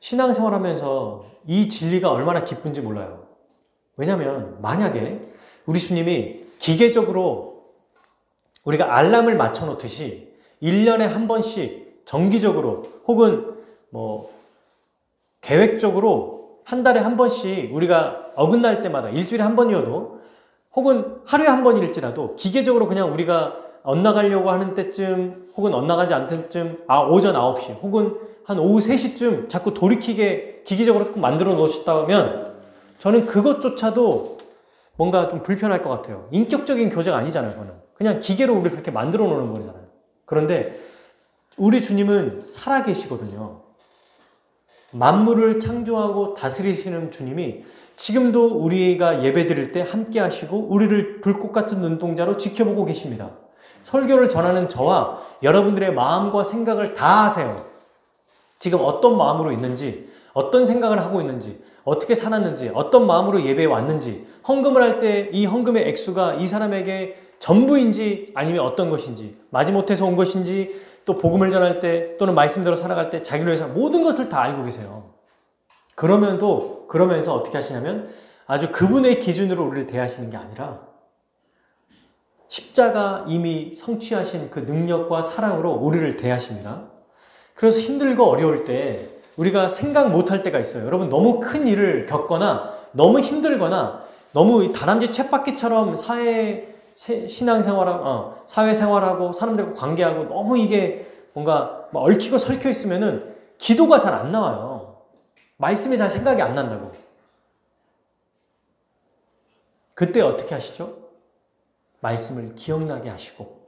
신앙생활하면서 이 진리가 얼마나 기쁜지 몰라요. 왜냐하면 만약에 우리 주님이 기계적으로 우리가 알람을 맞춰놓듯이 1년에 한 번씩 정기적으로 혹은 계획적으로 한 달에 한 번씩 우리가 어긋날 때마다 일주일에 한 번이어도 혹은 하루에 한 번일지라도 기계적으로 그냥 우리가 엇나가려고 하는 때쯤 혹은 엇나가지 않을 때쯤 오전 9시 혹은 한 오후 3시쯤 자꾸 돌이키게 기계적으로 만들어 놓으셨다면 저는 그것조차도 뭔가 좀 불편할 것 같아요. 인격적인 교제가 아니잖아요. 그거는 그냥 기계로 우리를 그렇게 만들어 놓는 거잖아요. 그런데 우리 주님은 살아계시거든요. 만물을 창조하고 다스리시는 주님이 지금도 우리가 예배드릴 때 함께 하시고 우리를 불꽃 같은 눈동자로 지켜보고 계십니다. 설교를 전하는 저와 여러분들의 마음과 생각을 다 아세요. 지금 어떤 마음으로 있는지, 어떤 생각을 하고 있는지, 어떻게 살았는지, 어떤 마음으로 예배에 왔는지, 헌금을 할 때 이 헌금의 액수가 이 사람에게 전부인지 아니면 어떤 것인지, 마지못해서 온 것인지, 또 복음을 전할 때 또는 말씀대로 살아갈 때 자기를 위해서 모든 것을 다 알고 계세요. 그러면서 어떻게 하시냐면 아주 그분의 기준으로 우리를 대하시는 게 아니라 십자가 이미 성취하신 그 능력과 사랑으로 우리를 대하십니다. 그래서 힘들고 어려울 때 우리가 생각 못할 때가 있어요. 여러분 너무 큰 일을 겪거나 너무 힘들거나 너무 다람쥐 쳇바퀴처럼 사회생활하고 사람들과 관계하고 너무 이게 뭔가 얽히고 설켜 있으면은 기도가 잘 안 나와요. 말씀이 잘 생각이 안 난다고. 그때 어떻게 하시죠? 말씀을 기억나게 하시고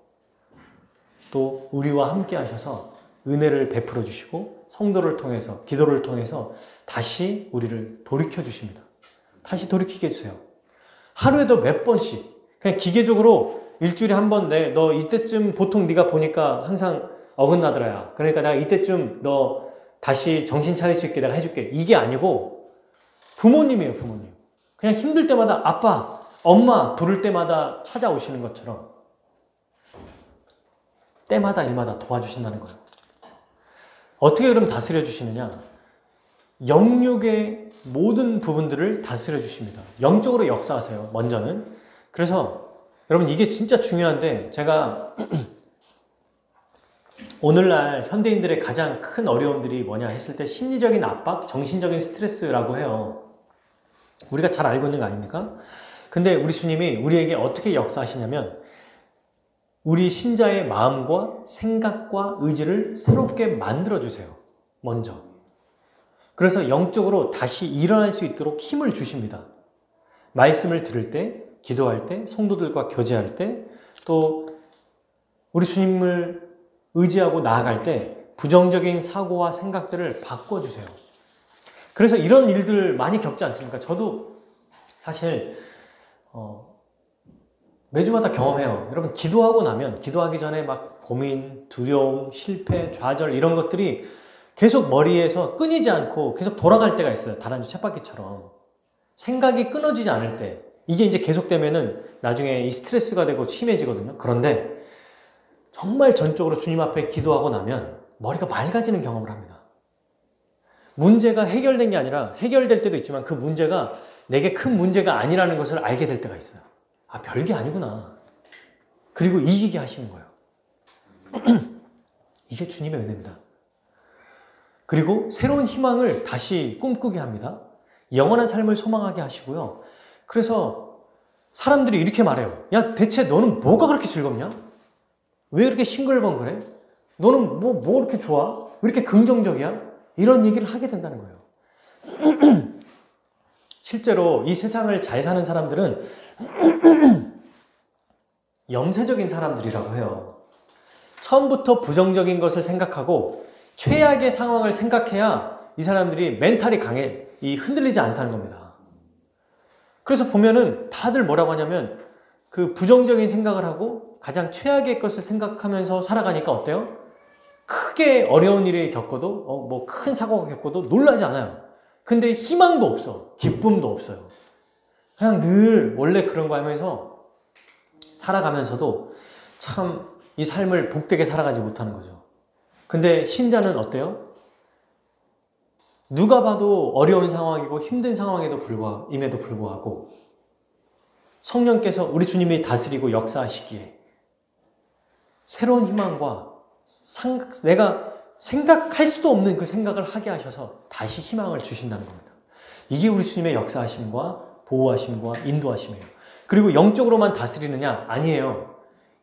또 우리와 함께 하셔서 은혜를 베풀어 주시고 성도를 통해서 기도를 통해서 다시 우리를 돌이켜 주십니다. 다시 돌이키게 해주세요. 하루에도 몇 번씩 그냥 기계적으로 일주일에 한 번 너 이때쯤 보통 네가 보니까 항상 어긋나더라야. 그러니까 내가 이때쯤 너 다시 정신 차릴 수 있게 내가 해줄게. 이게 아니고 부모님이에요. 부모님. 그냥 힘들 때마다 아빠, 엄마 부를 때마다 찾아오시는 것처럼 때마다 일마다 도와주신다는 거예요. 어떻게 그럼 다스려 주시느냐? 영육의 모든 부분들을 다스려 주십니다. 영적으로 역사하세요. 먼저는. 그래서 여러분 이게 진짜 중요한데 제가 오늘날 현대인들의 가장 큰 어려움들이 뭐냐 했을 때 심리적인 압박, 정신적인 스트레스라고 해요. 우리가 잘 알고 있는 거 아닙니까? 근데 우리 주님이 우리에게 어떻게 역사하시냐면 우리 신자의 마음과 생각과 의지를 새롭게 만들어주세요. 먼저. 그래서 영적으로 다시 일어날 수 있도록 힘을 주십니다. 말씀을 들을 때, 기도할 때, 성도들과 교제할 때, 또 우리 주님을 의지하고 나아갈 때 부정적인 사고와 생각들을 바꿔주세요. 그래서 이런 일들 많이 겪지 않습니까? 저도 사실 매주마다 경험해요. 여러분 기도하고 나면 기도하기 전에 막 고민, 두려움, 실패, 좌절 이런 것들이 계속 머리에서 끊이지 않고 계속 돌아갈 때가 있어요. 다람쥐 쳇바퀴처럼. 생각이 끊어지지 않을 때 이게 이제 계속되면은 나중에 이 스트레스가 되고 심해지거든요. 그런데 정말 전적으로 주님 앞에 기도하고 나면 머리가 맑아지는 경험을 합니다. 문제가 해결된 게 아니라 해결될 때도 있지만 그 문제가 내게 큰 문제가 아니라는 것을 알게 될 때가 있어요. 아, 별게 아니구나. 그리고 이기게 하시는 거예요. 이게 주님의 은혜입니다. 그리고 새로운 희망을 다시 꿈꾸게 합니다. 영원한 삶을 소망하게 하시고요. 그래서 사람들이 이렇게 말해요. 야, 대체 너는 뭐가 그렇게 즐겁냐? 왜 이렇게 싱글벙글해? 너는 뭐 이렇게 좋아? 왜 이렇게 긍정적이야? 이런 얘기를 하게 된다는 거예요. 실제로 이 세상을 잘 사는 사람들은 염세적인 사람들이라고 해요. 처음부터 부정적인 것을 생각하고 최악의 상황을 생각해야 이 사람들이 멘탈이 강해, 흔들리지 않다는 겁니다. 그래서 보면은 다들 뭐라고 하냐면 그 부정적인 생각을 하고 가장 최악의 것을 생각하면서 살아가니까 어때요? 크게 어려운 일이 겪어도 뭐 큰 사고가 겪어도 놀라지 않아요. 근데 희망도 없어. 기쁨도 없어요. 그냥 늘 원래 그런 거 하면서 살아가면서도 참 이 삶을 복되게 살아가지 못하는 거죠. 근데 신자는 어때요? 누가 봐도 어려운 상황이고 힘든 상황임에도 불구하고 성령께서 우리 주님이 다스리고 역사하시기에 새로운 희망과 내가 생각할 수도 없는 그 생각을 하게 하셔서 다시 희망을 주신다는 겁니다. 이게 우리 주님의 역사하심과 보호하심과 인도하심이에요. 그리고 영적으로만 다스리느냐? 아니에요.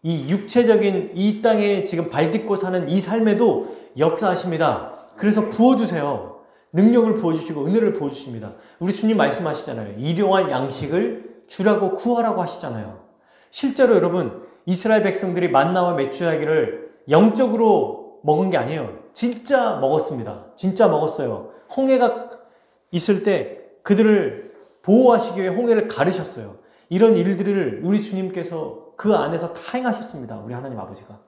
이 육체적인 이 땅에 지금 발딛고 사는 이 삶에도 역사하십니다. 그래서 부어주세요. 능력을 부어주시고 은혜를 부어주십니다. 우리 주님 말씀하시잖아요. 일용할 양식을 주라고 구하라고 하시잖아요. 실제로 여러분, 이스라엘 백성들이 만나와 메추라기를 영적으로 먹은 게 아니에요. 진짜 먹었습니다. 진짜 먹었어요. 홍해가 있을 때 그들을 보호하시기 위해 홍해를 가르셨어요. 이런 일들을 우리 주님께서 그 안에서 다 행하셨습니다. 우리 하나님 아버지가.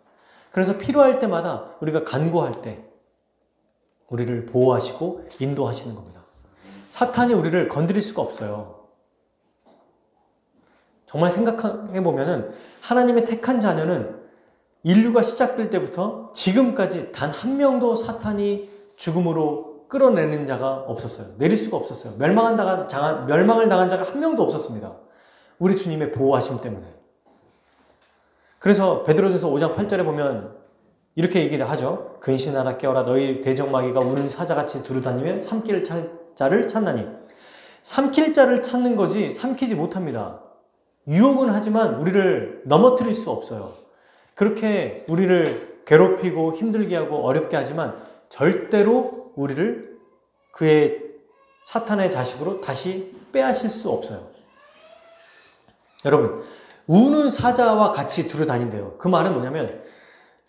그래서 필요할 때마다 우리가 간구할 때 우리를 보호하시고 인도하시는 겁니다. 사탄이 우리를 건드릴 수가 없어요. 정말 생각해보면 하나님의 택한 자녀는 인류가 시작될 때부터 지금까지 단 한 명도 사탄이 죽음으로 끌어내는 자가 없었어요. 내릴 수가 없었어요. 멸망을 당한 자가 한 명도 없었습니다. 우리 주님의 보호하심 때문에. 그래서 베드로전서 5장 8절에 보면 이렇게 얘기를 하죠. 근신하라 깨어라 너희 대적마귀가 우는 사자같이 두루다니며 삼킬 자를 찾나니. 삼킬 자를 찾는 거지 삼키지 못합니다. 유혹은 하지만 우리를 넘어뜨릴 수 없어요. 그렇게 우리를 괴롭히고 힘들게 하고 어렵게 하지만 절대로 우리를 그의 사탄의 자식으로 다시 빼앗을 수 없어요. 여러분, 우는 사자와 같이 두루다닌대요. 그 말은 뭐냐면,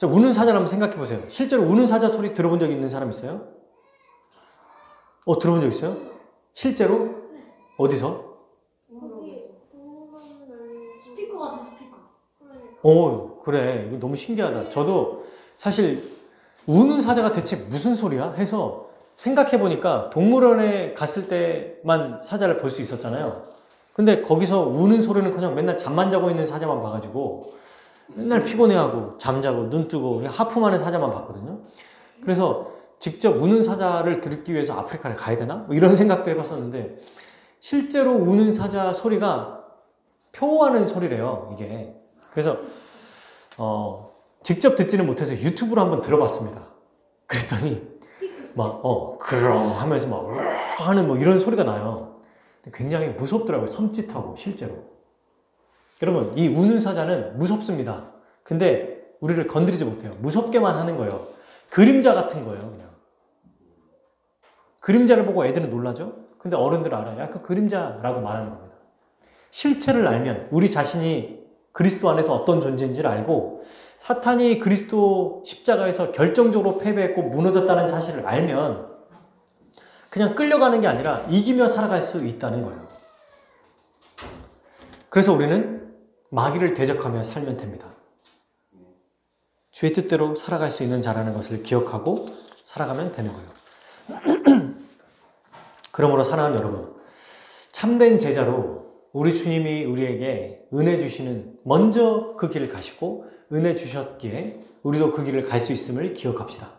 우는 사자를 한번 생각해 보세요. 실제로 우는 사자 소리 들어본 적 있는 사람 있어요? 들어본 적 있어요? 실제로? 어디서? 스피커 같은 스피커. 그래. 이거 너무 신기하다. 저도 사실 우는 사자가 대체 무슨 소리야? 해서 생각해 보니까 동물원에 갔을 때만 사자를 볼 수 있었잖아요. 근데 거기서 우는 소리는 그냥 맨날 잠만 자고 있는 사자만 봐가지고 맨날 피곤해하고 잠자고 눈 뜨고 하품하는 사자만 봤거든요. 그래서 직접 우는 사자를 듣기 위해서 아프리카를 가야 되나? 뭐 이런 생각도 해봤었는데 실제로 우는 사자 소리가 표하는 소리래요, 이게. 그래서 직접 듣지는 못해서 유튜브로 한번 들어봤습니다. 그랬더니 막 그렁 하면서 막 하는 뭐 이런 소리가 나요. 굉장히 무섭더라고요. 섬찟하고 실제로. 여러분, 이 우는 사자는 무섭습니다. 근데 우리를 건드리지 못해요. 무섭게만 하는 거예요. 그림자 같은 거예요, 그냥. 그림자를 보고 애들은 놀라죠? 근데 어른들은 알아요. 약간 그림자라고 말하는 겁니다. 실체를 알면 우리 자신이 그리스도 안에서 어떤 존재인지를 알고 사탄이 그리스도 십자가에서 결정적으로 패배했고 무너졌다는 사실을 알면 그냥 끌려가는 게 아니라 이기며 살아갈 수 있다는 거예요. 그래서 우리는 마귀를 대적하며 살면 됩니다. 주의 뜻대로 살아갈 수 있는 자라는 것을 기억하고 살아가면 되는 거예요. 그러므로 사랑하는 여러분, 참된 제자로 우리 주님이 우리에게 은혜 주시는 먼저 그 길을 가시고 은혜 주셨기에 우리도 그 길을 갈 수 있음을 기억합시다.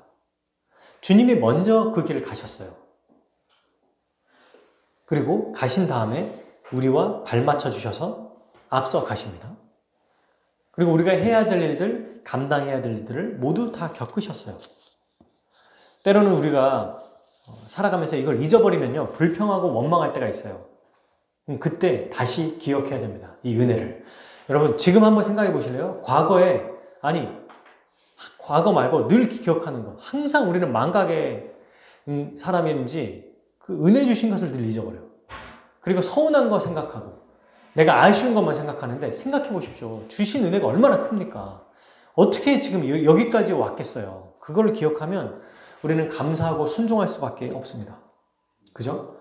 주님이 먼저 그 길을 가셨어요. 그리고 가신 다음에 우리와 발맞춰 주셔서 앞서 가십니다. 그리고 우리가 해야 될 일들, 감당해야 될 일들을 모두 다 겪으셨어요. 때로는 우리가 살아가면서 이걸 잊어버리면요, 불평하고 원망할 때가 있어요. 그때 다시 기억해야 됩니다. 이 은혜를. 여러분, 지금 한번 생각해 보실래요? 과거에, 과거 말고 늘 기억하는 거. 항상 우리는 망각의 사람인지 그 은혜 주신 것을 늘 잊어버려요. 그리고 서운한 거 생각하고 내가 아쉬운 것만 생각하는데 생각해 보십시오. 주신 은혜가 얼마나 큽니까? 어떻게 지금 여기까지 왔겠어요? 그걸 기억하면 우리는 감사하고 순종할 수밖에 없습니다. 그죠?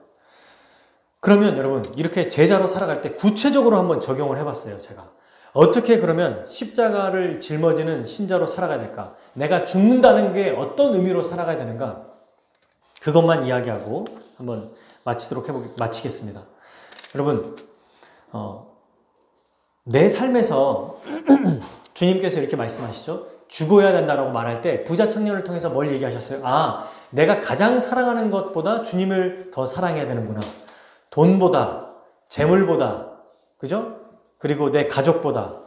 그러면 여러분, 이렇게 제자로 살아갈 때 구체적으로 한번 적용을 해봤어요, 제가. 어떻게 그러면 십자가를 짊어지는 신자로 살아가야 될까? 내가 죽는다는 게 어떤 의미로 살아가야 되는가? 그것만 이야기하고 한번 마치겠습니다. 여러분, 내 삶에서 주님께서 이렇게 말씀하시죠. 죽어야 된다라고 말할 때 부자 청년을 통해서 뭘 얘기하셨어요? 내가 가장 사랑하는 것보다 주님을 더 사랑해야 되는구나. 돈보다, 재물보다, 그죠? 그리고 내 가족보다,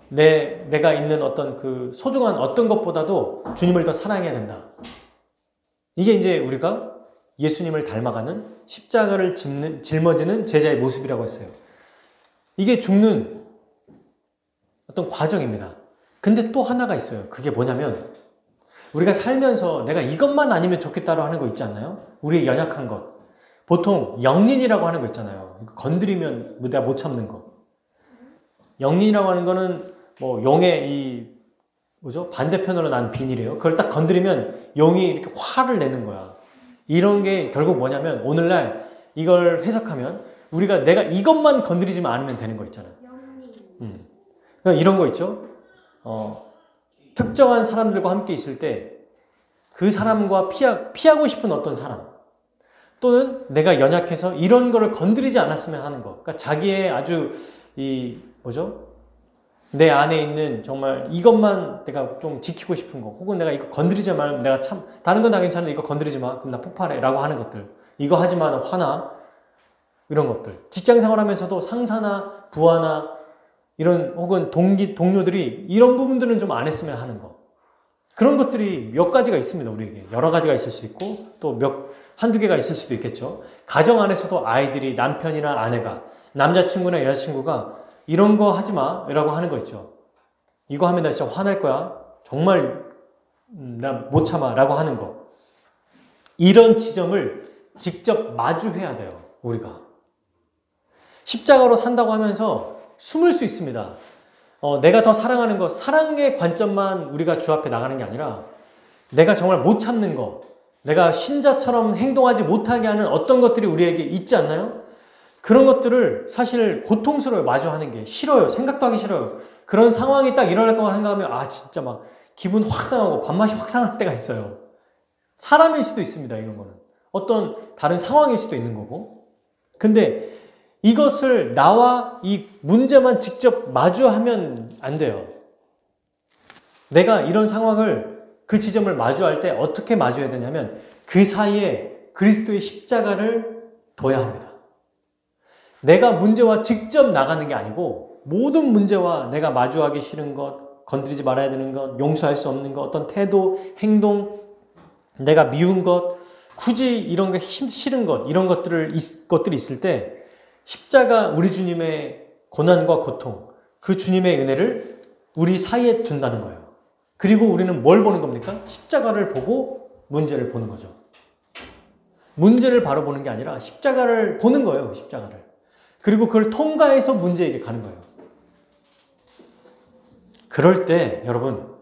내가 있는 어떤 그 소중한 어떤 것보다도 주님을 더 사랑해야 된다. 이게 이제 우리가 예수님을 닮아가는 십자가를 짊어지는 제자의 모습이라고 했어요. 이게 죽는 어떤 과정입니다. 근데 또 하나가 있어요. 그게 뭐냐면 우리가 살면서 내가 이것만 아니면 좋겠다고 하는 거 있지 않나요? 우리의 연약한 것, 보통 영린이라고 하는 거 있잖아요. 건드리면 내가 못 참는 거. 영린이라고 하는 거는 뭐 용의 이 뭐죠? 반대편으로 난 비닐이에요. 그걸 딱 건드리면 용이 이렇게 화를 내는 거야. 이런 게 결국 뭐냐면 오늘날 이걸 해석하면 우리가 내가 이것만 건드리지만 않으면 되는 거 있잖아요. 그러니까 이런 거 있죠. 특정한 사람들과 함께 있을 때 그 사람과 피하고 싶은 어떤 사람 또는 내가 연약해서 이런 거를 건드리지 않았으면 하는 거. 그러니까 자기의 아주 이 뭐죠? 내 안에 있는 정말 이것만 내가 좀 지키고 싶은 거 혹은 내가 이거 건드리지 말면 내가 참 다른 건 다 괜찮은데 이거 건드리지 마 그럼 나 폭발해 라고 하는 것들 이거 하지 마 나 화나 이런 것들 직장 생활하면서도 상사나 부하나 이런 혹은 동료들이 이런 부분들은 좀 안 했으면 하는 거 그런 것들이 몇 가지가 있습니다. 우리에게 여러 가지가 있을 수 있고 또 한두 개가 있을 수도 있겠죠. 가정 안에서도 아이들이 남편이나 아내가 남자친구나 여자친구가 이런 거 하지 마 라고 하는 거 있죠. 이거 하면 나 진짜 화날 거야. 정말 나 못 참아 라고 하는 거. 이런 지점을 직접 마주해야 돼요. 우리가. 십자가로 산다고 하면서 숨을 수 있습니다. 내가 더 사랑하는 것, 사랑의 관점만 우리가 주 앞에 나가는 게 아니라 내가 정말 못 참는 것, 내가 신자처럼 행동하지 못하게 하는 어떤 것들이 우리에게 있지 않나요? 그런 것들을 사실 고통스러워요. 마주하는 게 싫어요. 생각도 하기 싫어요. 그런 상황이 딱 일어날 거만 생각하면 진짜 막 기분 확 상하고 밥맛이 확 상할 때가 있어요. 사람일 수도 있습니다. 이런 거는. 어떤 다른 상황일 수도 있는 거고. 근데 이것을 나와 이 문제만 직접 마주하면 안 돼요. 내가 이런 상황을 그 지점을 마주할 때 어떻게 마주해야 되냐면 그 사이에 그리스도의 십자가를 둬야 합니다. 내가 문제와 직접 나가는 게 아니고 모든 문제와 내가 마주하기 싫은 것, 건드리지 말아야 되는 것, 용서할 수 없는 것, 어떤 태도, 행동, 내가 미운 것, 굳이 이런 게 싫은 것, 이런 것들이 있을 때 십자가 우리 주님의 고난과 고통, 그 주님의 은혜를 우리 사이에 둔다는 거예요. 그리고 우리는 뭘 보는 겁니까? 십자가를 보고 문제를 보는 거죠. 문제를 바로 보는 게 아니라 십자가를 보는 거예요. 십자가를. 그리고 그걸 통과해서 문제에게 가는 거예요. 그럴 때 여러분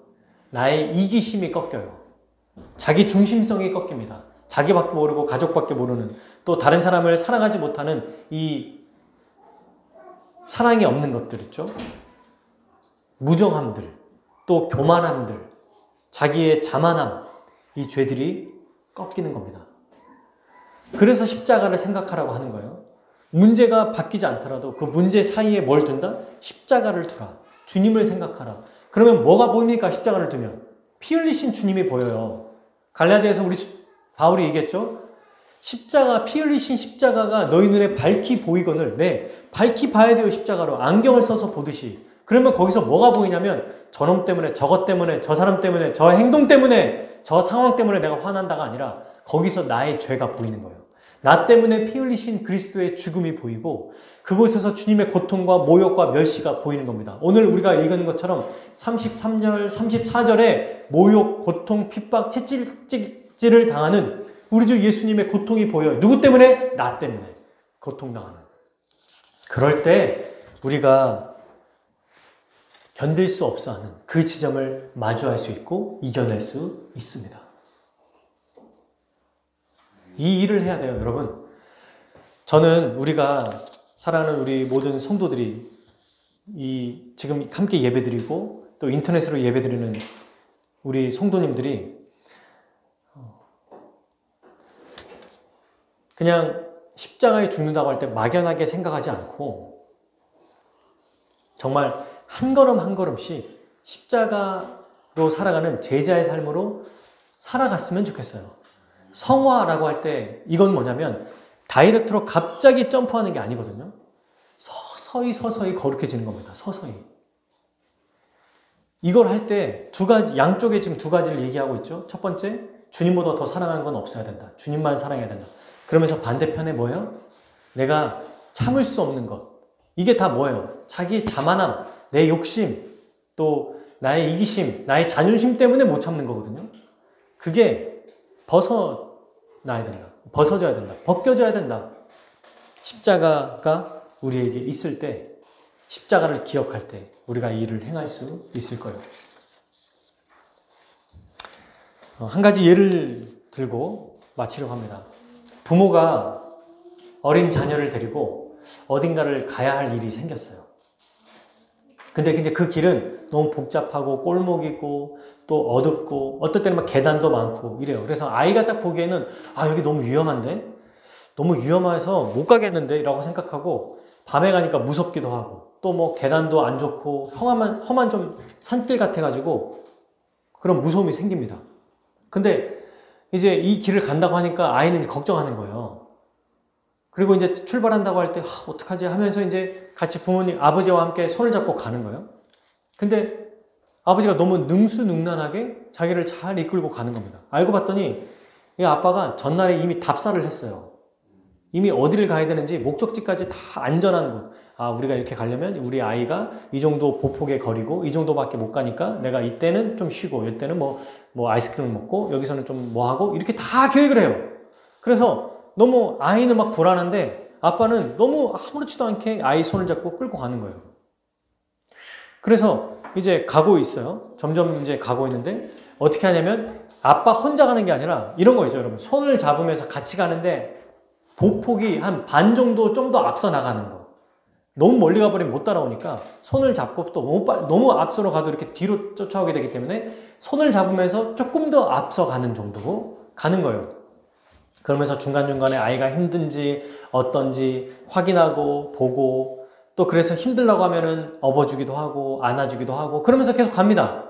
나의 이기심이 꺾여요. 자기 중심성이 꺾입니다. 자기밖에 모르고 가족밖에 모르는 또 다른 사람을 사랑하지 못하는 이 사랑이 없는 것들 있죠. 무정함들 또 교만함들 자기의 자만함 이 죄들이 꺾이는 겁니다. 그래서 십자가를 생각하라고 하는 거예요. 문제가 바뀌지 않더라도 그 문제 사이에 뭘 둔다? 십자가를 두라. 주님을 생각하라. 그러면 뭐가 보입니까? 십자가를 두면 피 흘리신 주님이 보여요. 갈라디아에서 우리 바울이 얘기했죠. 십자가, 피 흘리신 십자가가 너희 눈에 밝히 보이거늘 밝히 봐야 돼요. 십자가로 안경을 써서 보듯이. 그러면 거기서 뭐가 보이냐면 저놈 때문에, 저것 때문에, 저 사람 때문에, 저 행동 때문에, 저 상황 때문에 내가 화난다가 아니라 거기서 나의 죄가 보이는 거예요. 나 때문에 피 흘리신 그리스도의 죽음이 보이고 그곳에서 주님의 고통과 모욕과 멸시가 보이는 겁니다. 오늘 우리가 읽은 것처럼 33절, 34절에 모욕, 고통, 핍박, 채찍질을 당하는 우리 주 예수님의 고통이 보여요. 누구 때문에? 나 때문에 고통당하는. 그럴 때 우리가 견딜 수 없어 하는 그 지점을 마주할 수 있고 이겨낼 수 있습니다. 이 일을 해야 돼요, 여러분. 저는 우리가 사랑하는 우리 모든 성도들이 지금 함께 예배드리고 또 인터넷으로 예배드리는 우리 성도님들이 그냥 십자가에 죽는다고 할 때 막연하게 생각하지 않고 정말 한 걸음 한 걸음씩 십자가로 살아가는 제자의 삶으로 살아갔으면 좋겠어요. 성화라고 할 때 이건 뭐냐면 다이렉트로 갑자기 점프하는 게 아니거든요. 서서히 거룩해지는 겁니다. 서서히. 이걸 할 때 두 가지, 양쪽에 지금 두 가지를 얘기하고 있죠. 첫 번째, 주님보다 더 사랑하는 건 없어야 된다. 주님만 사랑해야 된다. 그러면서 반대편에 뭐예요? 내가 참을 수 없는 것. 이게 다 뭐예요? 자기의 자만함, 내 욕심, 또 나의 이기심, 나의 자존심 때문에 못 참는 거거든요. 그게 나야 된다. 벗어져야 된다. 벗겨져야 된다. 십자가가 우리에게 있을 때, 십자가를 기억할 때 우리가 이 일을 행할 수 있을 거예요. 한 가지 예를 들고 마치려고 합니다. 부모가 어린 자녀를 데리고 어딘가를 가야 할 일이 생겼어요. 근데 이제 그 길은 너무 복잡하고 꼴목이고 또 어둡고 어떨 때는 막 계단도 많고 이래요. 그래서 아이가 딱 보기에는 여기 너무 위험한데? 너무 위험해서 못 가겠는데? 라고 생각하고 밤에 가니까 무섭기도 하고 또 뭐 계단도 안 좋고 험한 좀 산길 같아가지고 그런 무서움이 생깁니다. 근데 이제 이 길을 간다고 하니까 아이는 걱정하는 거예요. 그리고 이제 출발한다고 할 때 어떡하지 하면서 이제 같이 부모님, 아버지와 함께 손을 잡고 가는 거예요. 근데 아버지가 너무 능수능란하게 자기를 잘 이끌고 가는 겁니다. 알고 봤더니 이 아빠가 전날에 이미 답사를 했어요. 이미 어디를 가야 되는지 목적지까지 다 안전한 곳. 우리가 이렇게 가려면 우리 아이가 이 정도 보폭의 거리고 이 정도밖에 못 가니까 내가 이때는 좀 쉬고 이때는 뭐 아이스크림을 먹고 여기서는 좀 뭐 하고 이렇게 다 계획을 해요. 그래서 너무 아이는 막 불안한데 아빠는 너무 아무렇지도 않게 아이 손을 잡고 끌고 가는 거예요. 그래서 이제 가고 있어요. 점점 이제 가고 있는데 어떻게 하냐면 아빠 혼자 가는 게 아니라 이런 거 있죠, 여러분. 손을 잡으면서 같이 가는데 보폭이 한 반 정도 좀 더 앞서 나가는 거. 너무 멀리 가버리면 못 따라오니까 손을 잡고 또 너무 앞서로 가도 이렇게 뒤로 쫓아오게 되기 때문에 손을 잡으면서 조금 더 앞서 가는 정도로 가는 거예요. 그러면서 중간중간에 아이가 힘든지 어떤지 확인하고 보고 또 그래서 힘들다고 하면은 업어주기도 하고 안아주기도 하고 그러면서 계속 갑니다.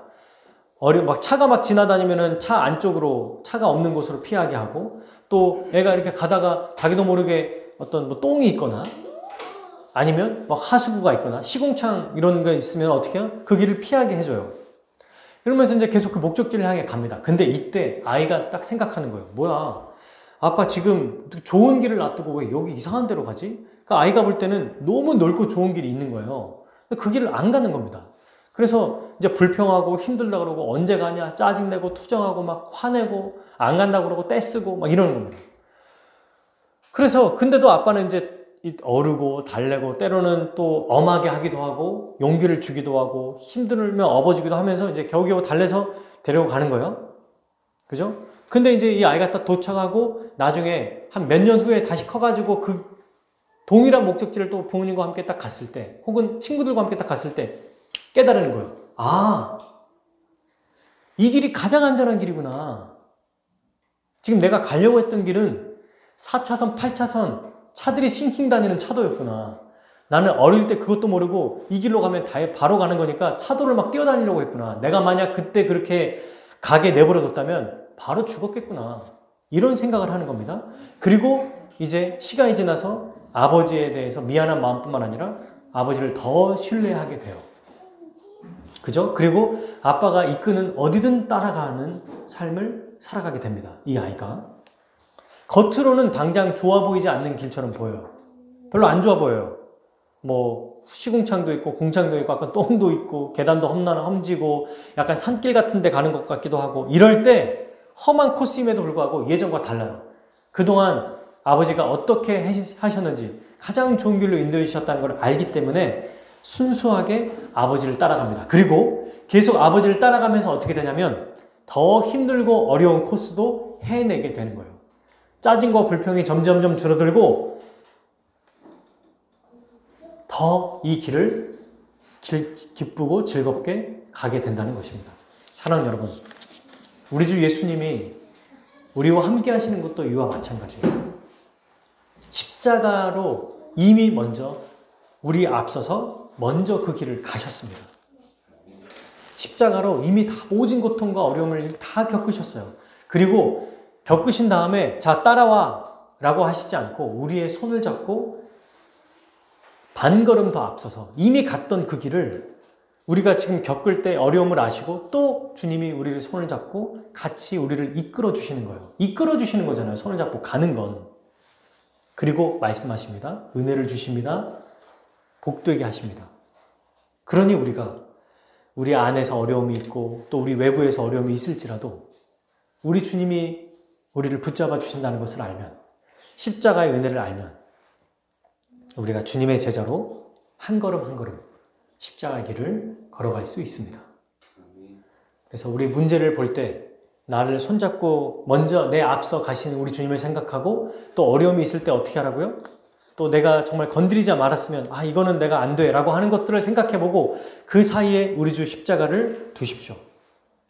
막 차가 막 지나다니면은 차 안쪽으로 차가 없는 곳으로 피하게 하고 또 애가 이렇게 가다가 자기도 모르게 어떤 뭐 똥이 있거나 아니면 막 하수구가 있거나 시궁창 이런 거 있으면 어떻게 해요? 그 길을 피하게 해줘요. 이러면서 이제 계속 그 목적지를 향해 갑니다. 근데 이때 아이가 딱 생각하는 거예요. 뭐야? 아빠 지금 좋은 길을 놔두고 왜 여기 이상한 데로 가지? 그러니까 아이가 볼 때는 너무 넓고 좋은 길이 있는 거예요. 그 길을 안 가는 겁니다. 그래서 이제 불평하고 힘들다 그러고 언제 가냐 짜증내고 투정하고 막 화내고 안 간다고 그러고 떼쓰고 막 이러는 겁니다. 그래서 근데도 아빠는 이제 어르고 달래고 때로는 또 엄하게 하기도 하고 용기를 주기도 하고 힘들면 업어주기도 하면서 이제 겨우겨우 달래서 데리고 가는 거예요. 그죠? 근데 이제 이 아이가 딱 도착하고 나중에 한 몇 년 후에 다시 커가지고 그 동일한 목적지를 또 부모님과 함께 딱 갔을 때 혹은 친구들과 함께 딱 갔을 때 깨달는 거예요. 이 길이 가장 안전한 길이구나. 지금 내가 가려고 했던 길은 4차선, 8차선 차들이 싱싱 다니는 차도였구나. 나는 어릴 때 그것도 모르고 이 길로 가면 바로 가는 거니까 차도를 막 뛰어다니려고 했구나. 내가 만약 그때 그렇게 가게 내버려뒀다면 바로 죽었겠구나. 이런 생각을 하는 겁니다. 그리고 이제 시간이 지나서 아버지에 대해서 미안한 마음뿐만 아니라 아버지를 더 신뢰하게 돼요. 그죠? 그리고 아빠가 이끄는 어디든 따라가는 삶을 살아가게 됩니다. 이 아이가. 겉으로는 당장 좋아 보이지 않는 길처럼 보여요. 별로 안 좋아 보여요. 뭐 시궁창도 있고 공창도 있고 아까 똥도 있고 계단도 험지고 약간 산길 같은 데 가는 것 같기도 하고 이럴 때 험한 코스임에도 불구하고 예전과 달라요. 그동안 아버지가 어떻게 하셨는지 가장 좋은 길로 인도해 주셨다는 걸 알기 때문에 순수하게 아버지를 따라갑니다. 그리고 계속 아버지를 따라가면서 어떻게 되냐면 더 힘들고 어려운 코스도 해내게 되는 거예요. 짜증과 불평이 점점점 줄어들고 더 이 길을 기쁘고 즐겁게 가게 된다는 것입니다. 사랑하는 여러분, 우리 주 예수님이 우리와 함께 하시는 것도 이와 마찬가지예요. 십자가로 이미 먼저 우리 앞서서 먼저 그 길을 가셨습니다. 십자가로 이미 다 모진 고통과 어려움을 다 겪으셨어요. 그리고 겪으신 다음에 자 따라와 라고 하시지 않고 우리의 손을 잡고 반걸음 더 앞서서 이미 갔던 그 길을 우리가 지금 겪을 때 어려움을 아시고 또 주님이 우리를 손을 잡고 같이 우리를 이끌어 주시는 거예요. 이끌어 주시는 거잖아요. 손을 잡고 가는 건. 그리고 말씀하십니다. 은혜를 주십니다. 복되게 하십니다. 그러니 우리가 우리 안에서 어려움이 있고 또 우리 외부에서 어려움이 있을지라도 우리 주님이 우리를 붙잡아 주신다는 것을 알면, 십자가의 은혜를 알면 우리가 주님의 제자로 한 걸음 한 걸음 십자가의 길을 걸어갈 수 있습니다. 그래서 우리 문제를 볼 때 나를 손잡고 먼저 내 앞서 가시는 우리 주님을 생각하고, 또 어려움이 있을 때 어떻게 하라고요? 또 내가 정말 건드리지 말았으면 이거는 내가 안 돼 라고 하는 것들을 생각해보고 그 사이에 우리 주 십자가를 두십시오.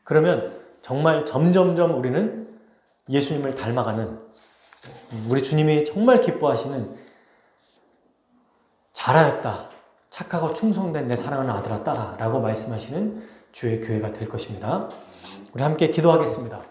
그러면 정말 점점점 우리는 예수님을 닮아가는, 우리 주님이 정말 기뻐하시는 잘하였다, 착하고 충성된 내 사랑하는 아들아 딸아 라고 말씀하시는 주의 교회가 될 것입니다. 우리 함께 기도하겠습니다.